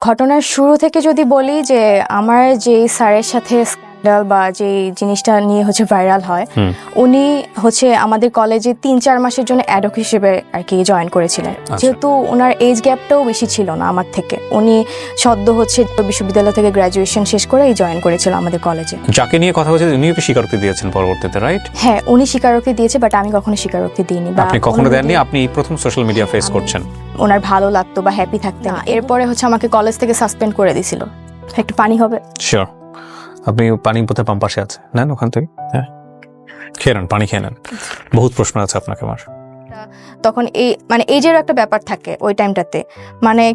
ঘটনার শুরু থেকে যদি বলি যে আমার যে স্যারের সাথে স্ক্যান্ডাল বা যে জিনিসটা নিয়ে ভাইরাল হয়, উনি আমাদের কলেজে ৩-৪ মাসের জন্য অ্যাডক হিসেবে আর কি জয়েন করেছিলেন। যেহেতু ওনার এজ গ্যাপটাও বেশি ছিল না আমার থেকে, উনি সদ্য বিশ্ববিদ্যালয় থেকে গ্র্যাজুয়েশন শেষ করে জয়েন করেছিল আমাদের কলেজে। যাকে নিয়ে কথা হচ্ছে উনিও কি স্বীকারোক্তি দিয়েছেন পরবর্তীতে, রাইট? হ্যাঁ, উনি স্বীকারোক্তি দিয়েছে, বাট আমি কখনো স্বীকারোক্তি দিইনি। আপনি কখনো দেননি? আপনি প্রথম সোশ্যাল মিডিয়া ফেস করছেন। ওনার ভালো লাগতো বা হ্যাপি থাকতেন, এরপরে আমাকে কলেজ থেকে সাসপেন্ড করে দিয়েছিল। একটু পানি হবে? শিওর। আপনি পানি বোধহয় পাম্প পাশে আছে, নেন ওখান থেকে। হ্যাঁ, খেয়ে নেন, পানি খেয়ে নেন। বহুত প্রশ্ন আছে আপনাকে আমার। তখন এইজের একটা ব্যাপার থাকে ওই টাইমটাতে,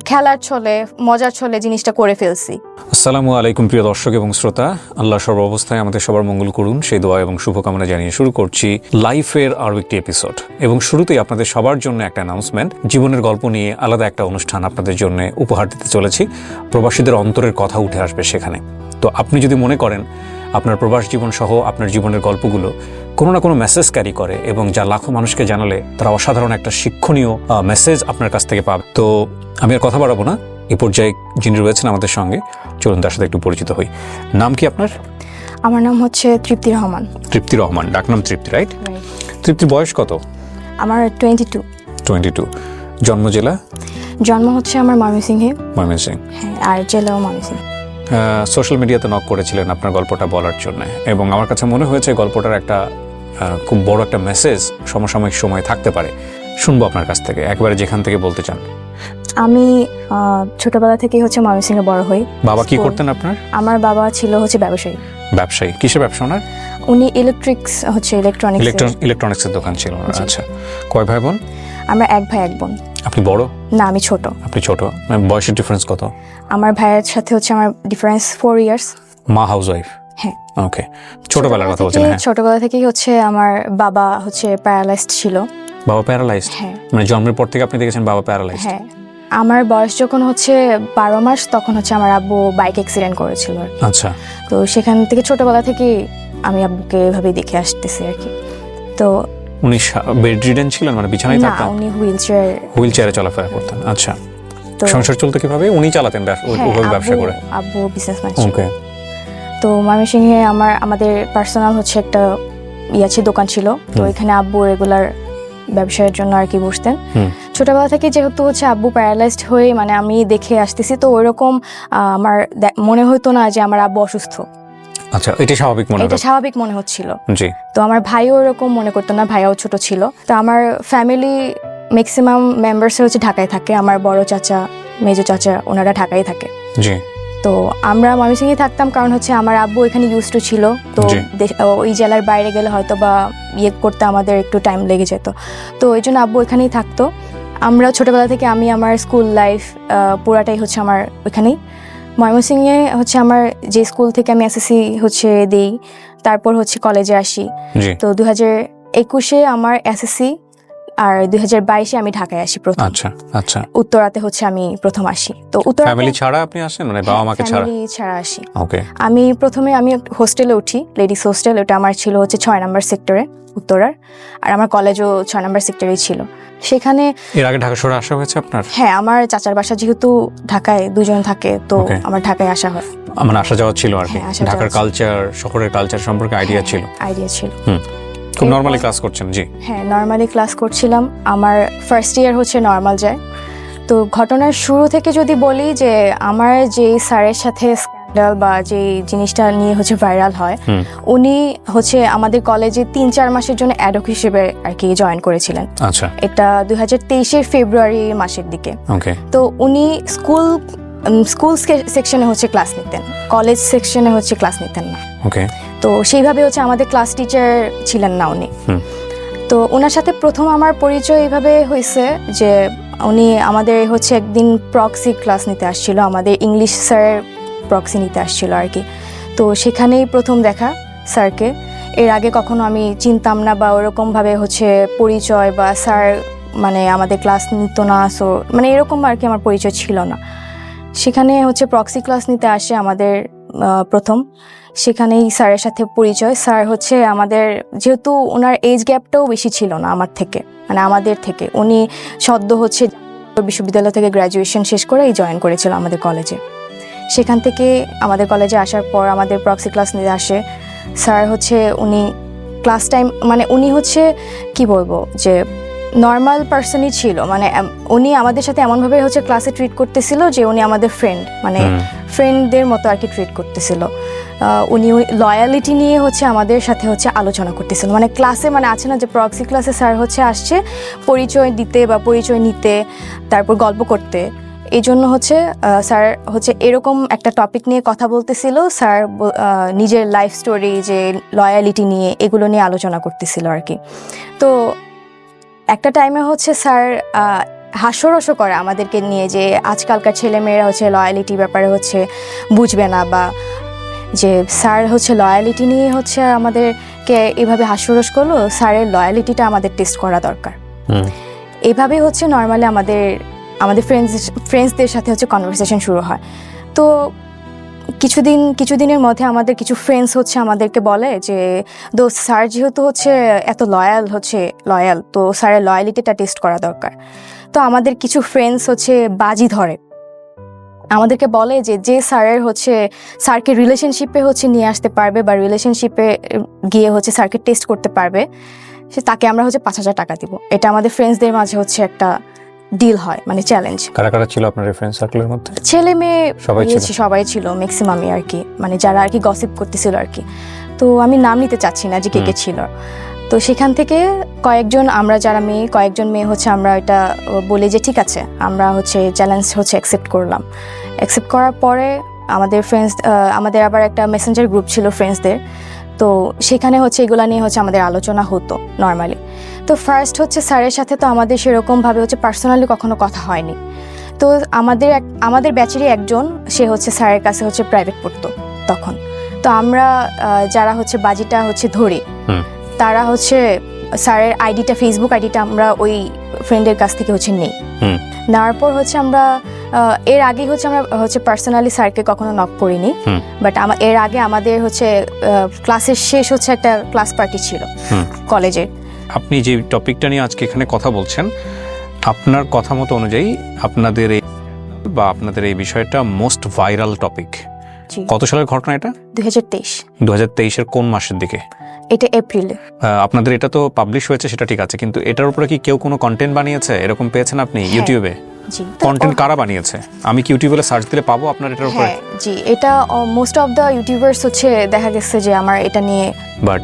খেলার ছলে মজার ছলে জিনিসটা করে ফেলছি। আসসালামু আলাইকুম প্রিয় দর্শক এবং শ্রোতা, আল্লাহ সর্ব অবস্থায় আমাদের সবার মঙ্গল করুন সেই দোয়া এবং শুভকামনা জানিয়ে শুরু করছি লাইফের আরও একটি এপিসোড। এবং শুরুতেই আপনাদের সবার জন্য একটা অ্যানাউন্সমেন্ট। জীবনের গল্প নিয়ে আলাদা একটা অনুষ্ঠান আপনাদের জন্য উপহার দিতে চলেছি। প্রবাসীদের অন্তরের কথা উঠে আসবে সেখানে। তো আপনি যদি মনে করেন আপনার প্রবাস জীবন সহ আপনার জীবনের গল্পগুলো কোনো না কোনো মেসেজ ক্যারি করে এবং যা লাখো মানুষকে জানালে তারা অসাধারণ একটা শিক্ষণীয় মেসেজ আপনার কাছ থেকে পাবে, তো আমি আর কথা বাড়াবো না। এই পর্যায়ে যিনি রয়েছেন আমাদের সঙ্গে, চলুন তার সাথে একটু পরিচিত হই। নাম কি আপনার? আমার নাম তৃপ্তি রহমান। তৃপ্তি রহমান, ডাকনাম তৃপ্তি, রাইট? তৃপ্তির বয়স কত? আমার 22। জন্ম জেলা? জন্ম আমার ময়মনসিংহে। ময়মনসিংহ, হ্যাঁ, আর জেলাও ময়মনসিংহ। সোশ্যাল মিডিয়াতে নক করেছিলেন আপনার গল্পটা বলার জন্য, এবং আমার কাছে মনে হয়েছে গল্পটার একটা খুব বড় একটা মেসেজ সমসাময়িক সময় থাকতে পারে। শুনবো আপনার কাছ থেকে, একবারে যেখান থেকে বলতে চান। আমি ছোটবেলা থেকেই ময়মনসিংহে বড় হই। বাবা কি করতেন আপনার? আমার বাবা ছিল ব্যবসায়ী। ব্যবসায়ী? কিসের ব্যবসা ওনার? উনি ইলেকট্রনিক্সের দোকান ছিল। আচ্ছা, কয় ভাই বোন? আমরা এক ভাই এক বোন। আপনি বড়? না, আমি ছোট। আপনি ছোট। বয়সের ডিফারেন্স কত? আমার ভাইয়ের সাথে আমার ডিফারেন্স 4 ইয়ার্স। মা হাউসওয়াইফ? হ্যাঁ। ওকে, ছোটবেলার কথা বলছেন? হ্যাঁ, ছোটবেলা থেকেই আমার বাবা প্যারালাইজড ছিল। বাবা প্যারালাইজড? হ্যাঁ। জন্মের পর থেকে আপনি দেখেছেন বাবা প্যারালাইজড? হ্যাঁ। আমার বয়স যখন 12 মাস, তখন আমার আব্বু বাইক অ্যাক্সিডেন্ট করেছিল। আচ্ছা। তো সেখান থেকে ছোটবেলা থেকে আমি আব্বুকে এভাবেই দেখে আসতেছি আর কি। তো উনি বেডরিডেন ছিলেন, বিছানায় থাকতেন? না, উনি হুইলচেয়ারে চলাফেরা করতেন। আচ্ছা, তো সংসার চলতে কিভাবে? উনি চালাতেন ওই ব্যবসা করে? আব্বু বিজনেসম্যান ছিল। ওকে। তো ময়মনসিংহে আমাদের পার্সোনাল একটা দোকান ছিল। তো এখানে আব্বু রেগুলার ব্যবসার জন্য আর কি বসতেন। ছোটবেলা থেকে যেহেতু আব্বু প্যারালাইজড হয়ে আমি দেখে আসতেছি, তো ওইরকম আমার মনে হতো না যে আমার আব্বু অসুস্থ। আচ্ছা, এটা স্বাভাবিক মনে হচ্ছিল। জি। তো আমার ভাইও এরকম মনে করতো না, ভাইও ছোট ছিল। তো আমার ফ্যামিলি ম্যাক্সিমাম মেম্বার্স ঢাকায় থাকে। আমার বড় চাচা, মেজো চাচা, ওনারা ঢাকায় থাকে। জি। তো আমরা ময়মনসিংহে থাকতাম, কারণ আমার আব্বু এখানে ইউজ টু ছিল। তো ওই জেলার বাইরে গেলে হয়তো বা করতে আমাদের একটু টাইম লেগে যেত। তো ওই জন্য আব্বু এখানেই থাকতো। আমরা ছোটবেলা থেকে আমার স্কুল লাইফ পুরাটাই আমার ওইখানেই। ময়মনসিংহে আমার যে স্কুল থেকে আমি এসএসসি দেই, তারপর কলেজে আসি। তো 2021-এ আমার এসএসসি, আর 2022-এ আমি ঢাকায় আসি প্রথম। আচ্ছা আচ্ছা। উত্তরাতে আমি প্রথম আসি। তো ফ্যামিলি ছাড়া আপনি আসেন, বাবা মাকে ছাড়া? ফ্যামিলি ছাড়া আসি। ওকে। আমি প্রথমে হোস্টেলে উঠি, লেডিস হোস্টেল। ওটা আমার ছিল 6 নম্বর সেক্টরে, উত্তরার। আর আমার কলেজও 6 নম্বর সেক্টরেই ছিল। সেখানে এর আগে ঢাকা শহরে আসা হয়েছে আপনার? হ্যাঁ, আমার চাচার বাসা যেহেতু ঢাকায়, দুজন থাকে, তো আমার ঢাকায় আসা হয়। আসা যাওয়া ছিল আর কি। ঢাকার কালচার, শহরের কালচার সম্পর্কে আইডিয়া ছিল? খুব নরমালি ক্লাস করছেন? জি। হ্যাঁ, নরমালি ক্লাস করছিলাম। আমার ফার্স্ট ইয়ার নরমাল যায়। তো ঘটনার শুরু থেকে যদি বলি যে আমার যে স্যারের সাথে স্ক্যান্ডাল বা যে জিনিসটা নিয়ে ভাইরাল হয়, উনি আমাদের কলেজে 3-4 মাসের জন্য অ্যাডক হিসেবে আর কি জয়েন করেছিলেন। আচ্ছা। এটা 2023-এর ফেব্রুয়ারি মাসের দিকে। ওকে। তো উনি স্কুল সেকশনে ক্লাস নিতেন, কলেজ সেকশনে ক্লাস নিতেন না। ওকে। তো সেইভাবে আমাদের ক্লাস টিচার ছিলেন না উনি। তো ওনার সাথে প্রথম আমার পরিচয় এইভাবে হয়েছে যে উনি আমাদের একদিন প্রক্সি ক্লাস নিতে আসছিল, আমাদের ইংলিশ স্যার প্রক্সি নিতে আসছিল আর কি। তো সেখানেই প্রথম দেখা স্যারকে। এর আগে কখনো আমি চিনতাম না, বা ওরকমভাবে পরিচয় বা স্যার আমাদের ক্লাস নিত না, সো এরকম আর কি আমার পরিচয় ছিল না। সেখানে প্রক্সি ক্লাস নিতে আসে আমাদের প্রথম। সেখানেই স্যারের সাথে পরিচয়। স্যার আমাদের, যেহেতু ওনার এজ গ্যাপটাও বেশি ছিল না আমার থেকে, আমাদের থেকে, উনি সদ্য বিশ্ববিদ্যালয় থেকে গ্র্যাজুয়েশন শেষ করেই জয়েন করেছিল আমাদের কলেজে। সেখান থেকে আমাদের কলেজে আসার পর আমাদের প্রক্সি ক্লাস নিতে আসে স্যার। হচ্ছে উনি ক্লাস টাইম মানে উনি হচ্ছে কি বলবো যে নর্মাল পার্সনই ছিল, মানে উনি আমাদের সাথে এমনভাবে হচ্ছে ক্লাসে ট্রিট করতেছিল যে উনি আমাদের ফ্রেন্ড, মানে ফ্রেন্ডদের মতো আর কি ট্রিট করতেছিল। উনি লয়ালিটি নিয়ে হচ্ছে আমাদের সাথে হচ্ছে আলোচনা করতেছিল, মানে ক্লাসে মানে আছে না যে প্রক্সি ক্লাসে স্যার হচ্ছে আসছে পরিচয় দিতে বা পরিচয় নিতে, তারপর গল্প করতে। এই জন্য হচ্ছে স্যার হচ্ছে এরকম একটা টপিক নিয়ে কথা বলতেছিল। স্যার নিজের লাইফ স্টোরি যে লয়ালিটি নিয়ে এগুলো নিয়ে আলোচনা করতেছিল আর কি। তো একটা টাইমে হচ্ছে স্যার হাস্যরসও করে আমাদেরকে নিয়ে যে আজকালকার ছেলেমেয়েরা হচ্ছে লয়ালিটি ব্যাপারে হচ্ছে বুঝবে না, বা যে স্যার হচ্ছে লয়ালিটি নিয়ে হচ্ছে আমাদেরকে এভাবে হাস্যরস করলো। স্যারের লয়ালিটিটা আমাদের টেস্ট করা দরকার। এইভাবে হচ্ছে নর্মালি আমাদের ফ্রেন্ডসদের সাথে হচ্ছে কনভারসেশন শুরু হয়। তো কিছুদিনের মধ্যে আমাদের কিছু ফ্রেন্ডস হচ্ছে আমাদেরকে বলে যে দোস্ত, স্যার যেহেতু হচ্ছে এত লয়াল, তো স্যারের লয়ালিটিটা টেস্ট করা দরকার। তো আমাদের কিছু ফ্রেন্ডস হচ্ছে বাজি ধরে আমাদেরকে বলে যে স্যারকে রিলেশনশিপে হচ্ছে নিয়ে আসতে পারবে বা রিলেশনশিপে গিয়ে হচ্ছে স্যারকে টেস্ট করতে পারবে, তাকে আমরা হচ্ছে 5,000 টাকা দিব। এটা আমাদের ফ্রেন্ডসদের মাঝে হচ্ছে একটা ডিল হয়, মানে চ্যালেঞ্জ। কারা কারা ছিল আপনার ফ্রেন্ড সার্কেলের মধ্যে? ছেলে মেয়ে সবাই ছিল, ম্যাক্সিমামই আর কি, মানে যারা আর কি গসিপ করতেছিল আর কি। তো আমি নাম নিতে চাচ্ছি না যে কে কে ছিল। তো সেখান থেকে কয়েকজন মেয়ে হচ্ছে আমরা এটা বলি যে ঠিক আছে, আমরা হচ্ছে চ্যালেঞ্জ হচ্ছে অ্যাকসেপ্ট করলাম। অ্যাকসেপ্ট করার পরে আমাদের আবার একটা মেসেঞ্জার গ্রুপ ছিল ফ্রেন্ডসদের। তো সেখানে হচ্ছে এগুলা নিয়ে হচ্ছে আমাদের আলোচনা হতো নর্মালি। তো ফার্স্ট হচ্ছে স্যারের সাথে তো আমাদের সেরকমভাবে হচ্ছে পার্সোনালি কখনো কথা হয়নি। তো আমাদের ব্যাচেরই একজন, সে হচ্ছে স্যারের কাছে হচ্ছে প্রাইভেট পড়তো তখন। তো আমরা যারা হচ্ছে বাজিটা হচ্ছে ধরি, তারা হচ্ছে স্যারের ফেসবুক আইডিটা আমরা ওই ফ্রেন্ডের কাছ থেকে হচ্ছে নেই। নেওয়ার পর হচ্ছে আমরা এর আগে হচ্ছে আমরা হচ্ছে পার্সোনালি স্যারকে কখনো নক করিনি, বাট এর আগে আমাদের হচ্ছে ক্লাসের শেষ হচ্ছে একটা ক্লাস পার্টি ছিল কলেজের। আপনি যে টপিকটা নিয়ে আজকে এখানে কথা বলছেন, আপনার কথা মতো অনুযায়ী আপনাদের এই বিষয়টা মোস্ট ভাইরাল টপিক। কত সালের ঘটনা এটা? 2023 কোন মাসের দিকে? এটা এপ্রিলে। আপনাদের এটা তো পাবলিশ হয়েছে, সেটা ঠিক আছে, কিন্তু এটার উপরে কি কেউ কোনো কন্টেন্ট বানিয়েছে? এরকম পেয়েছেন আপনি ইউটিউবে? কন্টেন্ট কারা বানিয়েছে? আমি কি ইউটিউবে সার্চ দিলে পাবো আপনার এটার উপরে? জি, এটা মোস্ট অফ দ্য ইউটিউবার্স হচ্ছে দেখা গেছে যে আমার এটা নিয়ে। বাট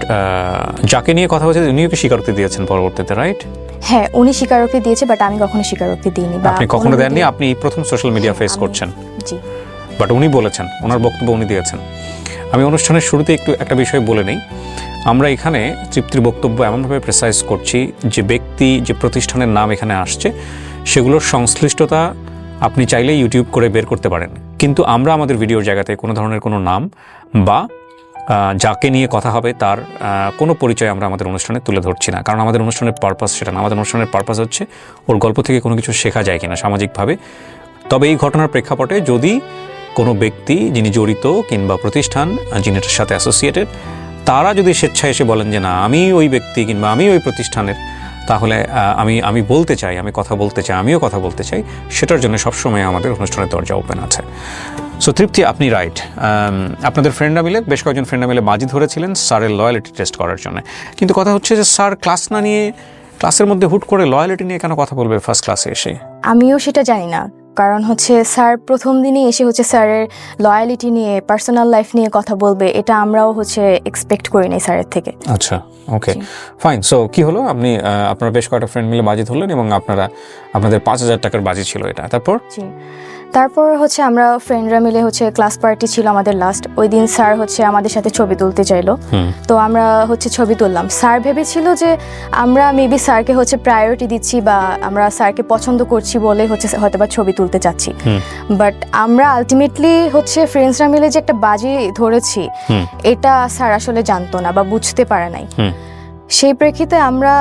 যাকে নিয়ে কথা হচ্ছে উনিও কি স্বীকারোক্তি দিয়েছেন পরবর্তীতে, রাইট? হ্যাঁ, উনি স্বীকারোক্তি দিয়েছে, বাট আমি কখনো স্বীকারোক্তি দিইনি। আপনি কখনো দেননি? আপনি প্রথম সোশ্যাল মিডিয়া ফেস করছেন। জি, বাট উনি বলেছেন, ওনার বক্তব্য উনি দিয়েছেন। আমি অনুষ্ঠানের শুরুতে একটা বিষয় বলে নেই। আমরা এখানে তৃপ্তির বক্তব্য এমনভাবে প্রেসাইজ করছি যে ব্যক্তি, যে প্রতিষ্ঠানের নাম এখানে আসছে, সেগুলোর সংশ্লিষ্টতা আপনি চাইলে ইউটিউব করে বের করতে পারেন, কিন্তু আমরা আমাদের ভিডিওর জায়গাতে কোনো ধরনের কোনো নাম বা যাকে নিয়ে কথা হবে তার কোনো পরিচয় আমরা আমাদের অনুষ্ঠানে তুলে ধরছি না, কারণ আমাদের অনুষ্ঠানের পারপাস সেটা না। আমাদের অনুষ্ঠানের পারপাস হচ্ছে ওর গল্প থেকে কোনো কিছু শেখা যায় কিনা সামাজিকভাবে। তবে এই ঘটনার প্রেক্ষাপটে যদি কোনো ব্যক্তি যিনি জড়িত কিংবা প্রতিষ্ঠান যিনি এটার সাথে অ্যাসোসিয়েটেড, তারা যদি স্বেচ্ছায় এসে বলেন যে না আমি ওই ব্যক্তি কিংবা আমি ওই প্রতিষ্ঠানের, তাহলে আমি বলতে চাই, আমি কথা বলতে চাই, আমিও কথা বলতে চাই, সেটার জন্য সবসময় আমাদের অনুষ্ঠানের দরজা ওপেন আছে। সো তৃপ্তি, আপনি রাইট। আপনাদের ফ্রেন্ডরা মিলে, বেশ কয়েকজন ফ্রেন্ডরা মিলে বাজি ধরেছিলেন স্যারের লয়ালিটি টেস্ট করার জন্য। কিন্তু কথা হচ্ছে যে স্যার ক্লাস না নিয়ে ক্লাসের মধ্যে হুট করে লয়ালিটি নিয়ে কেন কথা বলবে ফার্স্ট ক্লাসে এসে? আমিও সেটা জানি না, কারণ হচ্ছে স্যার প্রথম দিনই এসে হচ্ছে স্যারের লয়ালিটি নিয়ে, পার্সোনাল লাইফ নিয়ে কথা বলবে, এটা আমরাও হচ্ছে এক্সপেক্ট করি নাই স্যারের থেকে। আচ্ছা, ওকে, ফাইন। সো কি হলো? আপনারা বেশ কয়েকটা ফ্রেন্ড মিলে বাজি ধরলেন এবং আপনাদের 5,000 টাকার বাজি ছিল এটা। তারপর হচ্ছে আমরা ফ্রেন্ডরা মিলে হচ্ছে ক্লাস পার্টি ছিল আমাদের লাস্ট। ওই দিন স্যার হচ্ছে আমাদের সাথে ছবি তুলতে চাইলো, তো আমরা হচ্ছে ছবি তুললাম। স্যার ভেবেছিল যে আমরা মেবি স্যারকে হচ্ছে প্রায়োরিটি দিচ্ছি বা আমরা স্যারকে পছন্দ করছি বলে হচ্ছে হয়তোবা ছবি তুলতে চাচ্ছি, বাট আমরা আলটিমেটলি হচ্ছে ফ্রেন্ডসরা মিলে যে একটা বাজি ধরেছি এটা স্যার আসলে জানতো না বা বুঝতে পারে নাই। সেই প্রেক্ষিতে আমরা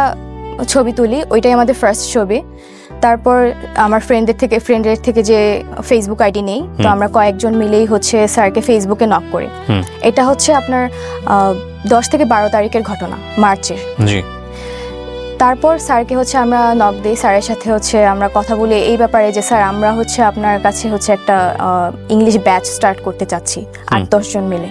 ছবি তুলি, ওইটাই আমাদের ফার্স্ট ছবি। তারপর আমার ফ্রেন্ডের থেকে যে ফেসবুক আইডি নেই, তো আমরা কয়েকজন মিলেই হচ্ছে স্যারকে ফেসবুকে নক করি। এটা হচ্ছে আপনার 10 থেকে 12 তারিখের ঘটনা, মার্চের। তারপর স্যারকে হচ্ছে আমরা নক দিই, স্যারের সাথে হচ্ছে আমরা কথা বলি এই ব্যাপারে যে স্যার আমরা হচ্ছে আপনার কাছে হচ্ছে একটা ইংলিশ ব্যাচ স্টার্ট করতে চাচ্ছি 8-10 জন মিলে।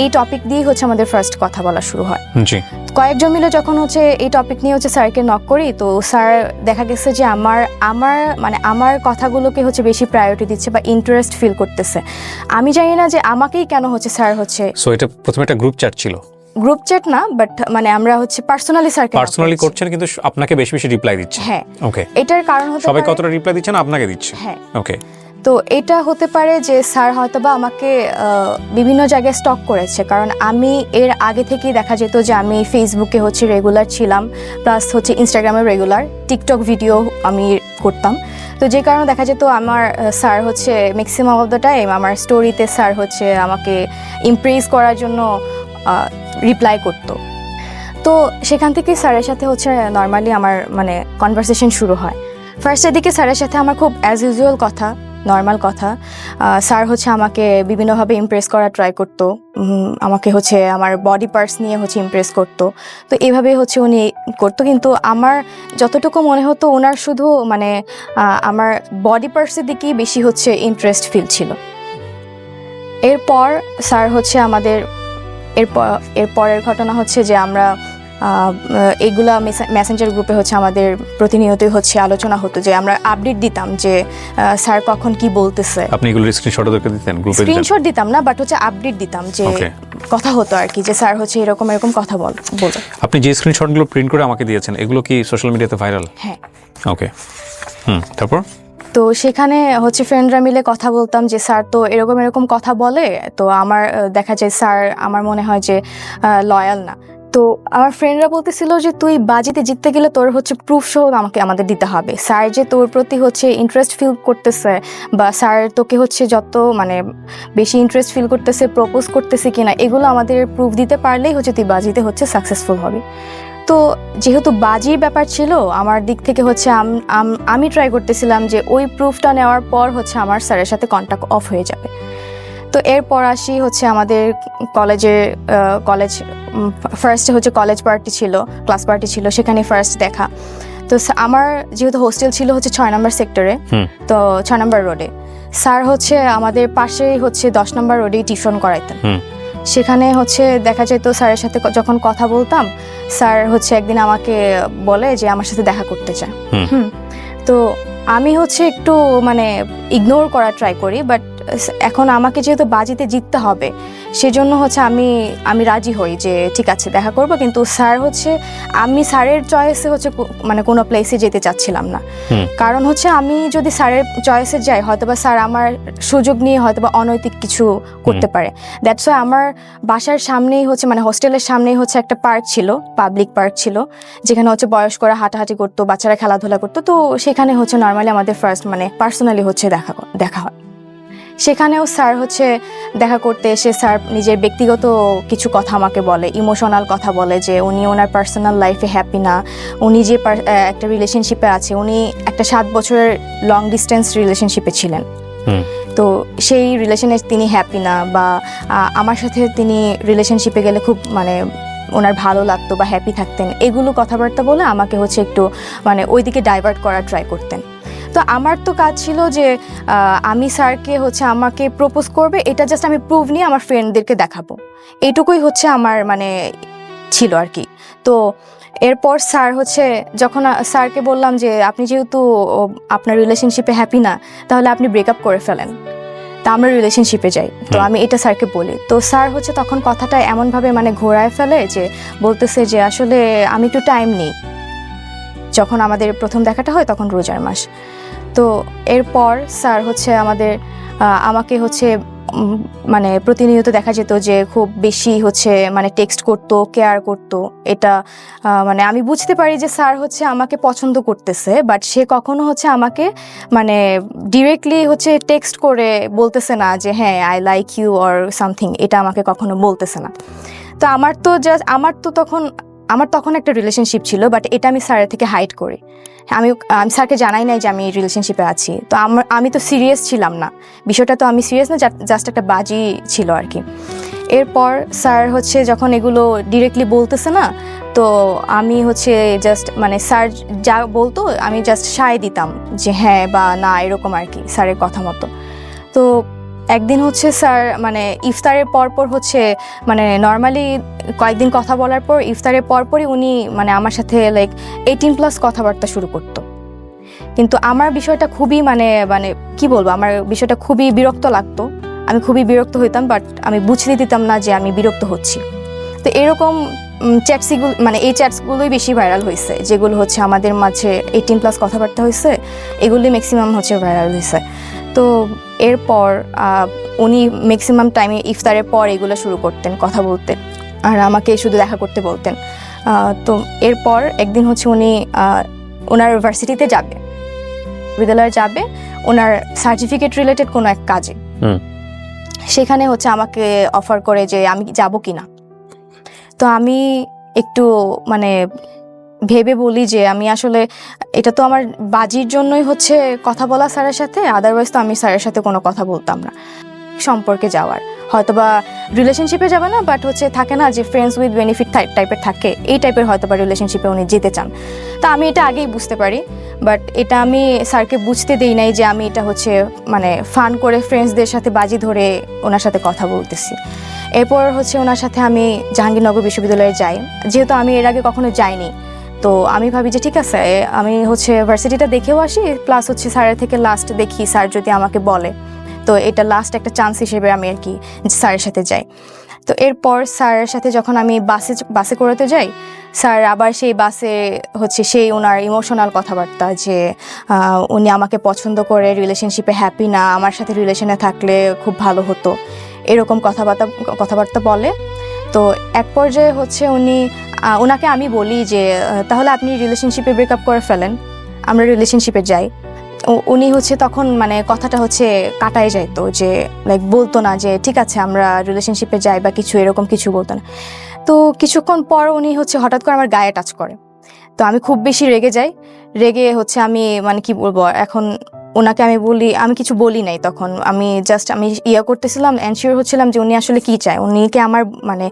এই টপিক দিয়ে হচ্ছে আমাদের ফার্স্ট কথা বলা শুরু হয়। জি। কয়েকজন মিলে যখন হচ্ছে এই টপিক নিয়ে হচ্ছে স্যারকে নক করি, তো স্যার দেখা গেছে যে আমার কথাগুলোকে হচ্ছে বেশি প্রায়োরিটি দিচ্ছে বা ইন্টারেস্ট ফিল করতেছে। আমি জানি না যে আমাকেই কেন হচ্ছে স্যার হচ্ছে। সো এটা প্রথমে একটা গ্রুপ চ্যাট ছিল? গ্রুপ চ্যাট না, বাট আমরা হচ্ছে পার্সোনালি করছেন, কিন্তু আপনাকে বেশি বেশি রিপ্লাই দিচ্ছে। হ্যাঁ, ওকে। এটার কারণ হতে সবাই পারে কতটা রিপ্লাই দিচ্ছে না আপনাকে দিচ্ছে? হ্যাঁ, ওকে। তো এটা হতে পারে যে স্যার হয়তোবা আমাকে বিভিন্ন জায়গায় স্টক করেছে, কারণ আমি এর আগে থেকেই দেখা যেত যে আমি ফেসবুকে হচ্ছে রেগুলার ছিলাম, প্লাস হচ্ছে ইনস্টাগ্রামে রেগুলার, টিকটক ভিডিও আমি করতাম। তো যে কারণে দেখা যেত আমার স্যার হচ্ছে ম্যাক্সিমাম অফ দ্য টাইম আমার স্টোরিতে স্যার হচ্ছে আমাকে ইমপ্রেস করার জন্য রিপ্লাই করতো। তো সেখান থেকে স্যারের সাথে হচ্ছে নর্মালি আমার কনভারসেশন শুরু হয়। ফার্স্টের দিকে স্যারের সাথে আমার খুব অ্যাজ ইউজুয়াল কথা, নর্মাল কথা। স্যার হচ্ছে আমাকে বিভিন্নভাবে ইমপ্রেস করার ট্রাই করতো, আমাকে হচ্ছে আমার বডি পার্টস নিয়ে হচ্ছে ইমপ্রেস করতো। তো এইভাবেই হচ্ছে উনি করতো, কিন্তু আমার যতটুকু মনে হতো ওনার শুধু আমার বডি পার্টসের দিকেই বেশি হচ্ছে ইন্টারেস্ট ফিল ছিল। এরপর স্যার হচ্ছে আমাদের এরপরের ঘটনা হচ্ছে যে আমরা এইগুলা মেসেঞ্জার গ্রুপে হচ্ছে আমাদের প্রতিনিয়তই হচ্ছে আলোচনা হতো, যে আমরা আপডেট দিতাম যে স্যার কখন কি বলতেছে। আপনি এগুলো স্ক্রিনশট ওদেরকে দিতেন? গ্রুপে স্ক্রিনশট দিতাম না, বাট হচ্ছে আপডেট দিতাম যে কথা হতো আর কি, যে স্যার হচ্ছে এরকম কথা বলতো। আপনি যে স্ক্রিনশটগুলো প্রিন্ট করে আমাকে দিয়েছেন এগুলো কি সোশ্যাল মিডিয়াতে ভাইরাল? হ্যাঁ। ওকে। তারপর তো সেখানে হচ্ছে ফ্রেন্ডরা মিলে কথা বলতাম যে স্যার তো এরকম কথা বলে, তো আমার দেখা যায় স্যার আমার মনে হয় যে লয়াল না। তো আমার ফ্রেন্ডরা বলতেছিল যে তুই বাজিতে জিততে গেলে তোর হচ্ছে প্রুফ সহ আমাদের দিতে হবে, স্যার যে তোর প্রতি হচ্ছে ইন্টারেস্ট ফিল করতেছে বা স্যার তোকে হচ্ছে যত বেশি ইন্টারেস্ট ফিল করতেছে, প্রপোজ করতেছে কিনা, এগুলো আমাদের প্রুফ দিতে পারলেই হচ্ছে তুই বাজিতে হচ্ছে সাকসেসফুল হবি। তো যেহেতু বাজির ব্যাপার ছিল আমার দিক থেকে হচ্ছে আমি ট্রাই করতেছিলাম যে ওই প্রুফটা নেওয়ার পর হচ্ছে আমার স্যারের সাথে কন্ট্যাক্ট অফ হয়ে যাবে। তো এরপর আসি হচ্ছে আমাদের কলেজ ফার্স্টে হচ্ছে কলেজ পার্টি ছিল, ক্লাস পার্টি ছিল, সেখানে ফার্স্ট দেখা। তো আমার যেহেতু হোস্টেল ছিল হচ্ছে 6 নম্বর সেক্টরে, তো 6 নম্বর রোডে, স্যার হচ্ছে আমাদের পাশেই হচ্ছে 10 নম্বর রোডেই টিউশন করাইতেন। সেখানে হচ্ছে দেখা যেত স্যারের সাথে যখন কথা বলতাম, স্যার হচ্ছে একদিন আমাকে বলে যে আমার সাথে দেখা করতে চায়। তো আমি হচ্ছে একটু ইগনোর করার ট্রাই করি, বাট এখন আমাকে যেহেতু বাজিতে জিততে হবে সেজন্য হচ্ছে আমি রাজি হই যে ঠিক আছে দেখা করব, কিন্তু স্যার হচ্ছে আমি স্যারের চয়েসে হচ্ছে কোনো প্লেসে যেতে চাচ্ছিলাম না। কারণ হচ্ছে আমি যদি স্যারের চয়েসে যাই হয়তোবা স্যার আমার সুযোগ নিয়ে হয়তোবা অনৈতিক কিছু করতে পারে। দ্যাটস ওয়াই আমার বাসার সামনেই হচ্ছে হোস্টেলের সামনেই হচ্ছে একটা পার্ক ছিল, পাবলিক পার্ক ছিল, যেখানে হচ্ছে বয়স্করা হাঁটাহাঁটি করতো, বাচ্চারা খেলাধুলা করতো। তো সেখানে হচ্ছে নর্মালি আমাদের ফার্স্ট পার্সোনালি হচ্ছে দেখা হয়। সেখানেও স্যার হচ্ছে দেখা করতে এসে স্যার নিজের ব্যক্তিগত কিছু কথা আমাকে বলে, ইমোশনাল কথা বলে, যে উনি ওনার পার্সোনাল লাইফে হ্যাপি না, উনি যে একটা রিলেশনশিপে আছে, উনি একটা 7 বছরের লং ডিস্টেন্স রিলেশনশিপে ছিলেন, তো সেই রিলেশনে তিনি হ্যাপি না, বা আমার সাথে তিনি রিলেশনশিপে গেলে খুব ওনার ভালো লাগতো বা হ্যাপি থাকতেন, এগুলো কথাবার্তা বলে আমাকে হচ্ছে একটু ওইদিকে ডাইভার্ট করার ট্রাই করতেন। তো আমার তো কাজ ছিল যে আমি স্যারকে হচ্ছে আমাকে প্রপোজ করবে, এটা জাস্ট আমি প্রুভ নিয়ে আমার ফ্রেন্ডদেরকে দেখাবো, এইটুকুই হচ্ছে আমার ছিল আর কি। তো এরপর স্যার হচ্ছে যখন স্যারকে বললাম যে আপনি যেহেতু আপনার রিলেশনশিপে হ্যাপি না, তাহলে আপনি ব্রেকআপ করে ফেলেন, তা আমরা রিলেশনশিপে যাই। তো আমি এটা স্যারকে বলি, তো স্যার হচ্ছে তখন কথাটা এমনভাবে ঘোরায় ফেলে যে বলতেছে যে আসলে আমি একটু টাইম নিই। যখন আমাদের প্রথম দেখাটা হয় তখন রোজার মাস। তো এরপর স্যার হচ্ছে আমাকে হচ্ছে প্রতিনিয়ত দেখা যেত যে খুব বেশি হচ্ছে টেক্সট করতো, কেয়ার করতো। এটা আমি বুঝতে পারি যে স্যার হচ্ছে আমাকে পছন্দ করতেছে, বাট সে কখনো হচ্ছে আমাকে ডিরেক্টলি হচ্ছে টেক্সট করে বলতেছে না যে হ্যাঁ I like you or something, এটা আমাকে কখনো বলতেছে না। তো আমার তখন একটা রিলেশনশিপ ছিল, বাট এটা আমি স্যারের থেকে হাইড করি। আমি স্যারকে জানাই নাই যে আমি রিলেশনশিপে আছি। তো আমি তো সিরিয়াস ছিলাম না, বিষয়টা তো আমি সিরিয়াস না, জাস্ট একটা বাজি ছিল আর কি। এরপর স্যার হচ্ছে যখন এগুলো ডিরেক্টলি বলতেছে না, তো আমি হচ্ছে জাস্ট মানে স্যার যা বলতো আমি জাস্ট সায় দিতাম যে হ্যাঁ বা না, এরকম আর কি স্যারের কথা মতো। তো একদিন হচ্ছে স্যার মানে ইফতারের পরপর হচ্ছে মানে নর্মালি কয়েকদিন কথা বলার পর ইফতারের পরপরই উনি মানে আমার সাথে লাইক 18+ কথাবার্তা শুরু করতো। কিন্তু আমার বিষয়টা খুবই মানে মানে কি বলবো, আমার বিষয়টা খুবই বিরক্ত লাগতো, আমি খুবই বিরক্ত হইতাম, বাট আমি বুঝতে দিতাম না যে আমি বিরক্ত হচ্ছি। তো এরকম চ্যাটসগুলো মানে এই চ্যাটসগুলোই বেশি ভাইরাল হয়েছে, যেগুলো হচ্ছে আমাদের মাঝে 18+ কথাবার্তা হয়েছে, এগুলি ম্যাক্সিমাম হচ্ছে ভাইরাল হয়েছে। তো এরপর উনি ম্যাক্সিমাম টাইমে ইফতারের পর এগুলো শুরু করতেন কথা বলতে, আর আমাকে শুধু দেখা করতে বলতেন। তো এরপর একদিন হচ্ছে উনি ওনার ইউনিভার্সিটিতে যাবে, বিদ্যালয়ে যাবে ওনার সার্টিফিকেট রিলেটেড কোনো এক কাজে। সেখানে হচ্ছে আমাকে অফার করে যে আমি যাব কি না। তো আমি একটু মানে ভেবে বলি যে আমি আসলে এটা তো আমার বাজির জন্যই হচ্ছে কথা বলা স্যারের সাথে, আদারওয়াইজ তো আমি স্যারের সাথে কোনো কথা বলতাম না। সম্পর্কে যাওয়ার হয়তোবা রিলেশনশিপে যাবে না, বাট হচ্ছে থাকে না যে ফ্রেন্ডস উইথ বেনিফিট টাইপের থাকে, এই টাইপের হয়তোবা রিলেশনশিপে উনি যেতে চান। তো আমি এটা আগেই বুঝতে পারি, বাট এটা আমি স্যারকে বুঝতে দেই নাই যে আমি এটা হচ্ছে মানে ফান করে ফ্রেন্ডসদের সাথে বাজি ধরে ওনার সাথে কথা বলতেছি। এরপর হচ্ছে ওনার সাথে আমি জাহাঙ্গীরনগর বিশ্ববিদ্যালয়ে যাই, যেহেতু আমি এর আগে কখনো যাইনি। তো আমি ভাবি যে ঠিক আছে, আমি হচ্ছে ভার্সিটিটা দেখেও আসি, প্লাস হচ্ছে স্যারের থেকে লাস্ট দেখি স্যার যদি আমাকে বলে, তো এটা লাস্ট একটা চান্স হিসেবে আমি আর কি স্যারের সাথে যাই। তো এরপর স্যারের সাথে যখন আমি বাসে করাতে যাই, স্যার আবার সেই বাসে হচ্ছে সেই ওনার ইমোশনাল কথাবার্তা যে উনি আমাকে পছন্দ করে, রিলেশনশিপে হ্যাপি না, আমার সাথে রিলেশনে থাকলে খুব ভালো হতো, এরকম কথাবার্তা বলে। তো এক পর্যায়ে হচ্ছে ওনাকে আমি বলি যে তাহলে আপনি রিলেশনশিপে ব্রেকআপ করে ফেলেন, আমরা রিলেশনশিপে যাই। উনি হচ্ছে তখন মানে কথাটা হচ্ছে কাটায় যাইতো, যে লাইক বলতো না যে ঠিক আছে আমরা রিলেশনশিপে যাই বা কিছু, এরকম কিছু বলতো না। তো কিছুক্ষণ পর উনি হচ্ছে হঠাৎ করে আমার গায়ে টাচ করে। তো আমি খুব বেশি রেগে যাই, রেগে হচ্ছে আমি মানে কি বলবো, এখন ওনাকে আমি বলি, আমি কিছু বলি নাই তখন, আমি জাস্ট আমি করতেছিলাম, এনশিওর হচ্ছিলাম যে উনি আসলে কি চায়, উনিকে আমার মানে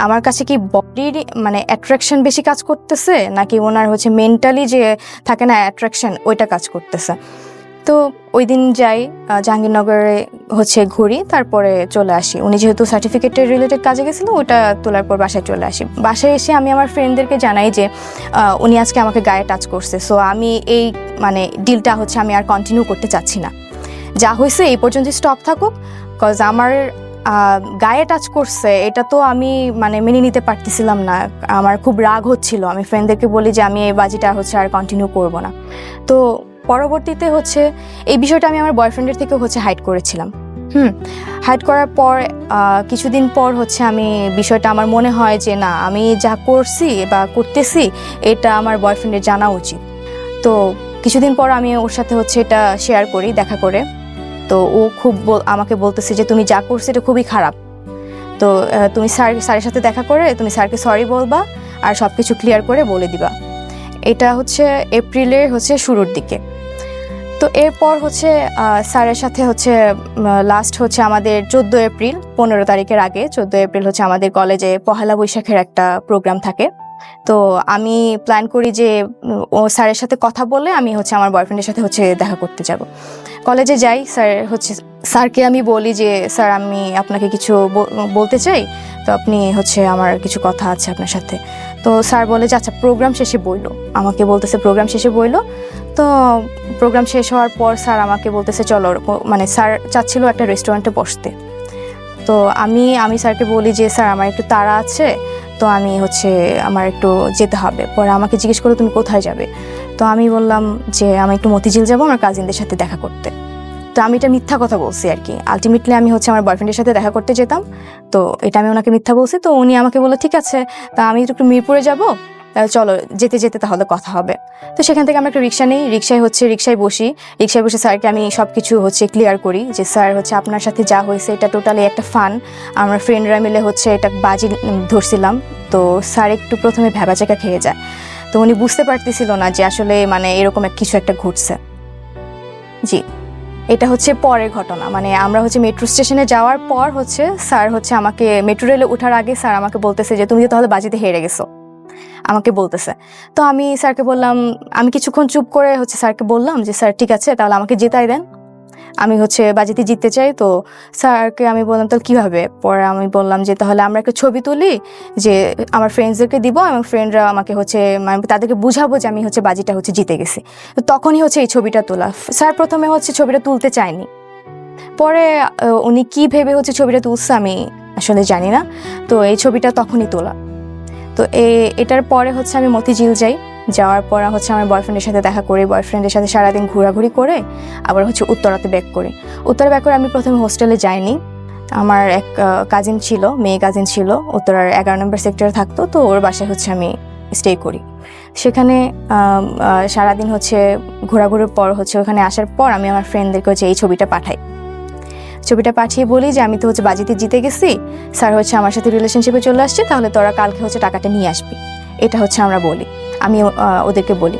আমার কাছে কি বডির মানে অ্যাট্রাকশন বেশি কাজ করতেছে, নাকি ওনার হচ্ছে মেন্টালি যে থাকে না অ্যাট্রাকশন, ওইটা কাজ করতেছে। তো ওই দিন যাই জাহাঙ্গীরনগরে হচ্ছে ঘুরি, তারপরে চলে আসি। উনি যেহেতু সার্টিফিকেটের রিলেটেড কাজে গেছিলো, ওটা তোলার পর বাসায় চলে আসি। বাসায় এসে আমি আমার ফ্রেন্ডদেরকে জানাই যে উনি আজকে আমাকে গায়ে টাচ করছে, সো আমি এই মানে ডিলটা হচ্ছে আমি আর কন্টিনিউ করতে চাচ্ছি না, যা হয়েছে এই পর্যন্ত স্টপ থাকুক, কজ আমার গায়ে টাচ করছে এটা তো আমি মানে মেনে নিতে পারতেছিলাম না, আমার খুব রাগ হচ্ছিল। আমি ফ্রেন্ডদেরকে বলি যে আমি এই বাজিটা হচ্ছে আর কন্টিনিউ করব না। তো পরবর্তীতে হচ্ছে এই বিষয়টা আমি আমার বয়ফ্রেন্ডের থেকে হচ্ছে হাইড করেছিলাম। হাইড করার পর কিছুদিন পর হচ্ছে আমি বিষয়টা আমার মনে হয় যে না, আমি যা করছি বা করতেছি এটা আমার বয়ফ্রেন্ডের জানা উচিত। তো কিছুদিন পর আমি ওর সাথে হচ্ছে এটা শেয়ার করি দেখা করে। তো ও খুব আমাকে বলতেছে যে তুমি যা করছো এটা খুবই খারাপ, তো তুমি স্যারের সাথে দেখা করে তুমি স্যারকে সরি বলবা আর সব কিছু ক্লিয়ার করে বলে দিবা। এটা হচ্ছে এপ্রিলের হচ্ছে শুরুর দিকে। তো এরপর হচ্ছে স্যারের সাথে হচ্ছে লাস্ট হচ্ছে আমাদের 14 এপ্রিল, 15 তারিখের আগে 14 এপ্রিল হচ্ছে আমাদের কলেজে পহেলা বৈশাখের একটা প্রোগ্রাম থাকে। তো আমি প্ল্যান করি যে ও স্যারের সাথে কথা বলে আমি হচ্ছে আমার বয়ফ্রেন্ডের সাথে হচ্ছে দেখা করতে যাব। কলেজে যাই, স্যারকে আমি বলি যে স্যার আমি আপনাকে কিছু বলতে চাই, তো আপনি হচ্ছে আমার কিছু কথা আছে আপনার সাথে। তো স্যার বলে যে আচ্ছা প্রোগ্রাম শেষে বইলো, আমাকে বলতেছে প্রোগ্রাম শেষে বইলো। তো প্রোগ্রাম শেষ হওয়ার পর স্যার আমাকে বলতেছে চলো, মানে স্যার চাচ্ছিল একটা রেস্টুরেন্টে বসতে। তো আমি স্যারকে বলি যে স্যার আমার একটু তাড়া আছে, তো আমি হচ্ছে আমার একটু যেতে হবে। পরে আমাকে জিজ্ঞেস করলো তুমি কোথায় যাবে, তো আমি বললাম যে আমি একটু মতিঝিল যাবো আমার কাজিনদের সাথে দেখা করতে। তো আমি এটা মিথ্যা কথা বলছি আর কি, আলটিমেটলি আমি হচ্ছে আমার বয়ফ্রেন্ডের সাথে দেখা করতে যেতাম। তো এটা আমি ওনাকে মিথ্যা বলছি। তো উনি আমাকে বললো ঠিক আছে, তা আমি একটু মিরপুরে যাবো, চলো যেতে যেতে তাহলে কথা হবে। তো সেখান থেকে আমরা একটা রিক্সা নিই, রিক্সায় বসি, রিক্সায় বসে স্যারকে আমি সব কিছু হচ্ছে ক্লিয়ার করি যে স্যার হচ্ছে আপনার সাথে যা হয়েছে এটা টোটালি একটা ফান, আমরা ফ্রেন্ডরা মিলে হচ্ছে এটা বাজি ধরছিলাম। তো স্যার একটু প্রথমে ভ্যাবাচাকা খেয়ে যায়, তো উনি বুঝতে পারতেছিল না যে আসলে মানে এরকম কিছু একটা ঘটছে। জি। এটা হচ্ছে পরের ঘটনা, মানে আমরা হচ্ছে মেট্রো স্টেশনে যাওয়ার পর হচ্ছে স্যার হচ্ছে আমাকে মেট্রো রেলে ওঠার আগে স্যার আমাকে বলতেছে যে তুমি তো তাহলে বাজিতে হেরে গেছো, আমাকে বলতেছে। তো আমি স্যারকে বললাম, আমি কিছুক্ষণ চুপ করে হচ্ছে স্যারকে বললাম যে স্যার ঠিক আছে তাহলে আমাকে জেতাই দেন, আমি হচ্ছে বাজিতে জিততে চাই। তো স্যারকে আমি বললাম তাহলে কীভাবে, পরে আমি বললাম যে তাহলে আমরা একটা ছবি তুলি, যে আমার ফ্রেন্ডসদেরকে দিব এবং ফ্রেন্ডরা আমাকে হচ্ছে মানে তাদেরকে বুঝাবো যে আমি হচ্ছে বাজিটা হচ্ছে জিতে গেছি। তো তখনই হচ্ছে এই ছবিটা তোলা। স্যার প্রথমে হচ্ছে ছবিটা তুলতে চায়নি, পরে উনি কি ভেবে হচ্ছে ছবিটা তুলছে আমি আসলে জানি না। তো এই ছবিটা তখনই তোলা। তো এটার পরে হচ্ছে আমি মতিঝিল যাই, যাওয়ার পর হচ্ছে আমার বয়ফ্রেন্ডের সাথে দেখা করি, বয়ফ্রেন্ডের সাথে সারাদিন ঘোরাঘুরি করে আবার হচ্ছে উত্তরাতে ব্যাক করি। উত্তরা ব্যাক করে আমি প্রথমে হোস্টেলে যাইনি, আমার এক কাজিন ছিল, মেয়ে কাজিন ছিল, উত্তরার 11 নম্বর সেক্টরে থাকতো। তো ওর বাসায় হচ্ছে আমি স্টে করি। সেখানে সারাদিন হচ্ছে ঘোরাঘুরির পর হচ্ছে ওখানে আসার পর আমি আমার ফ্রেন্ডদেরকে হচ্ছে এই ছবিটা পাঠাই। ছবিটা পাঠিয়ে বলি যে আমি তো হচ্ছে বাজিতে জিতে গেছি, স্যার হচ্ছে আমার সাথে রিলেশনশিপে চলে আসছে, তাহলে তোরা কালকে হচ্ছে টাকাটা নিয়ে আসবি, এটা হচ্ছে আমরা বলি, আমি ওদেরকে বলি।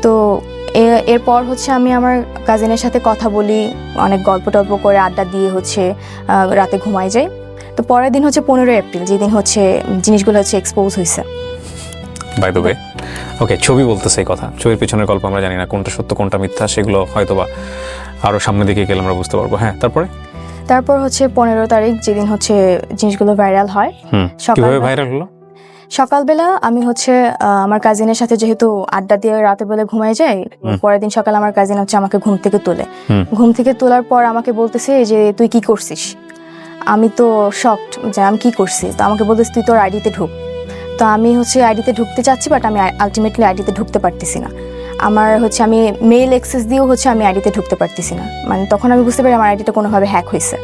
তো এরপর হচ্ছে আমি আমার কাজিনের সাথে কথা বলি, অনেক গল্প টল্প করে আড্ডা দিয়ে হচ্ছে রাতে ঘুমাই যাই। তো পরের দিন হচ্ছে 15 এপ্রিল, যেদিন হচ্ছে জিনিসগুলো হচ্ছে এক্সপোজ হয়েছে। বাই দ্য ওয়ে, ওকে, ছবি বলতেছে এই কথা, ছবির পেছনের গল্প আমরা জানি না কোনটা সত্য কোনটা মিথ্যা, সেগুলো হয়তোবা আরও সামনের দিকে গেলে আমরা বুঝতে পারবো। হ্যাঁ, তারপর হচ্ছে 15 তারিখ যেদিন হচ্ছে জিনিসগুলো ভাইরাল হয়। কিভাবে ভাইরাল হলো? সকালবেলা আমি হচ্ছে আমার কাজিনের সাথে যেহেতু আড্ডা দিয়ে রাতে বেলা ঘুমাই যাই, পরের দিন সকালে আমার কাজিন হচ্ছে আমাকে ঘুম থেকে তোলে। ঘুম থেকে তোলার পর আমাকে বলতেছে যে তুই কি করছিস। আমি তো শকড যে আমি কি করছি। তো আমাকে বলতেছে তুই তোর আইডিতে ঢুক। তো আমি হচ্ছে আইডিতে ঢুকতে চাচ্ছি, বাট আমি আলটিমেটলি আইডিতে ঢুকতে পারতেছি না। আমার হচ্ছে আমি মেইল অ্যাক্সেস দিয়েও হচ্ছে আমি আইডিতে ঢুকতে পারতেছি না। মানে তখন আমি বুঝতে পারি আমার আইডিটা কোনোভাবে হ্যাক হয়েছে।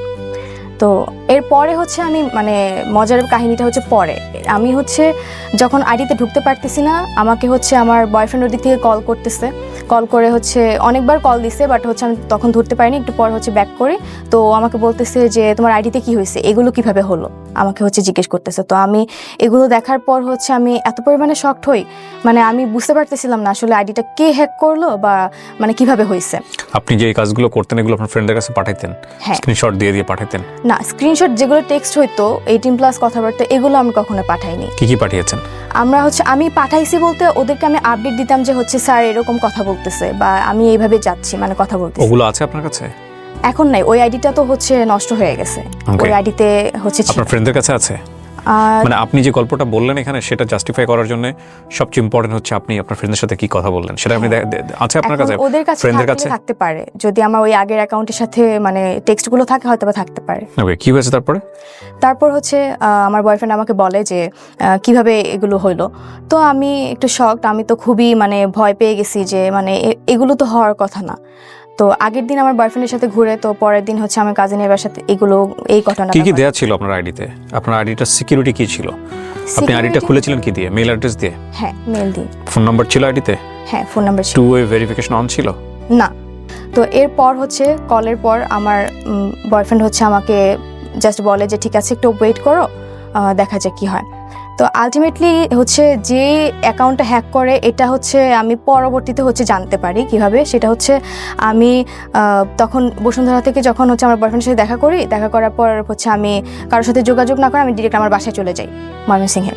তো এরপরে হচ্ছে আমি মানে মজার কাহিনীটা হচ্ছে পরে আমি হচ্ছে যখন আইডিতে ঢুকতে পারতেছি না, আমাকে হচ্ছে আমার বয়ফ্রেন্ড ওদিক থেকে কল করতেছে। কল করে হচ্ছে অনেকবার কল দিছে, বাট হচ্ছে আমি তখন ধরতে পারিনি। একটু পর হচ্ছে ব্যাক করে তো আমাকে বলতেছে যে তোমার আইডিতে কি হয়েছে, এগুলো কিভাবে হলো, আমাকে হচ্ছে জিজ্ঞেস করতেছে। তো আমি এগুলো দেখার পর হচ্ছে আমি এত পরিমাণে শকড হই, মানে আমি বুঝতে পারতেছিলাম না আসলে আইডিটা কে হ্যাক করলো বা মানে কিভাবে হয়েছে। আপনি যে এই কাজগুলো করতেন এগুলো আপনার ফ্রেন্ডের কাছে পাঠাইতেন? স্ক্রিনশট দিয়ে পাঠাইতেন? না, স্ক্রিনশট যেগুলো টেক্সট হইতো 18+ কথাবার্তা, এগুলো আমি কখনো পাঠাইনি। কি পাঠিয়েছেন? আমি পাঠাইছি বলতে ওদেরকে আমি আপডেট দিতাম যে হচ্ছে স্যার এরকম কথা বলতেছে বা আমি এইভাবে যাচ্ছি, মানে কথা বলতেছি। ওগুলো আছে আপনার কাছে? এখন নাই, ওই আইডিটা তো হচ্ছে নষ্ট হয়ে গেছে। ওই আইডিতে হচ্ছে আপনার ফ্রেন্ডদের কাছে আছে? মানে আপনি যে গল্পটা বললেন এখানে সেটা জাস্টিফাই করার জন্য সবচেয়ে ইম্পর্টেন্ট হচ্ছে আপনি আপনার ফ্রেন্ডের সাথে কি কথা বললেন সেটা আপনি আছে আপনার কাছে? ওদের কাছে ফ্রেন্ডদের কাছে থাকতে পারে, যদি আমার ওই আগের অ্যাকাউন্টের সাথে মানে টেক্সটগুলো থাকে হয়তো বা থাকতে পারে। ওকে, কি হয়েছে তারপর হচ্ছে আমার বয়ফ্রেন্ড আমাকে বলে যে কিভাবে এগুলো হলো। তো আমি একটু শকড, আমি তো খুবই মানে ভয় পেয়ে গেছি যে মানে এগুলো তো হওয়ার কথা না। তো আগের দিন আমার বয়ফ্রেন্ডের সাথে ঘুরে, তো পরের দিন হচ্ছে আমার কাজিনের বাসাতে এই ঘটনা। কি দেয়া ছিল আপনার আইডিতে? আপনার আইডিটার সিকিউরিটি কি ছিল? আপনি আইডিটা খুলেছিলেন কি দিয়ে? মেইল অ্যাড্রেস দিয়ে? হ্যাঁ, মেইল দিয়ে। ফোন নাম্বার ছিল আইডিতে? হ্যাঁ, ফোন নাম্বার ছিল। 2-way ভেরিফিকেশন অন ছিল? না। তো এরপর হচ্ছে কলের পর আমার বয়ফ্রেন্ড হচ্ছে আমাকে জাস্ট বলে যে ঠিক আছে একটু ওয়েট করো, দেখা যাক কি হয়। তো আলটিমেটলি হচ্ছে যে অ্যাকাউন্টটা হ্যাক করে এটা হচ্ছে আমি পরবর্তীতে হচ্ছে জানতে পারি কিভাবে। সেটা হচ্ছে আমি তখন বসুন্ধরা থেকে যখন হচ্ছে আমার বয়ফ্রেন্ডের সাথে দেখা করার পর হচ্ছে আমি কারোর সাথে যোগাযোগ না করে আমি ডিরেক্ট আমার বাসায় চলে যাই ময়মনসিংহে।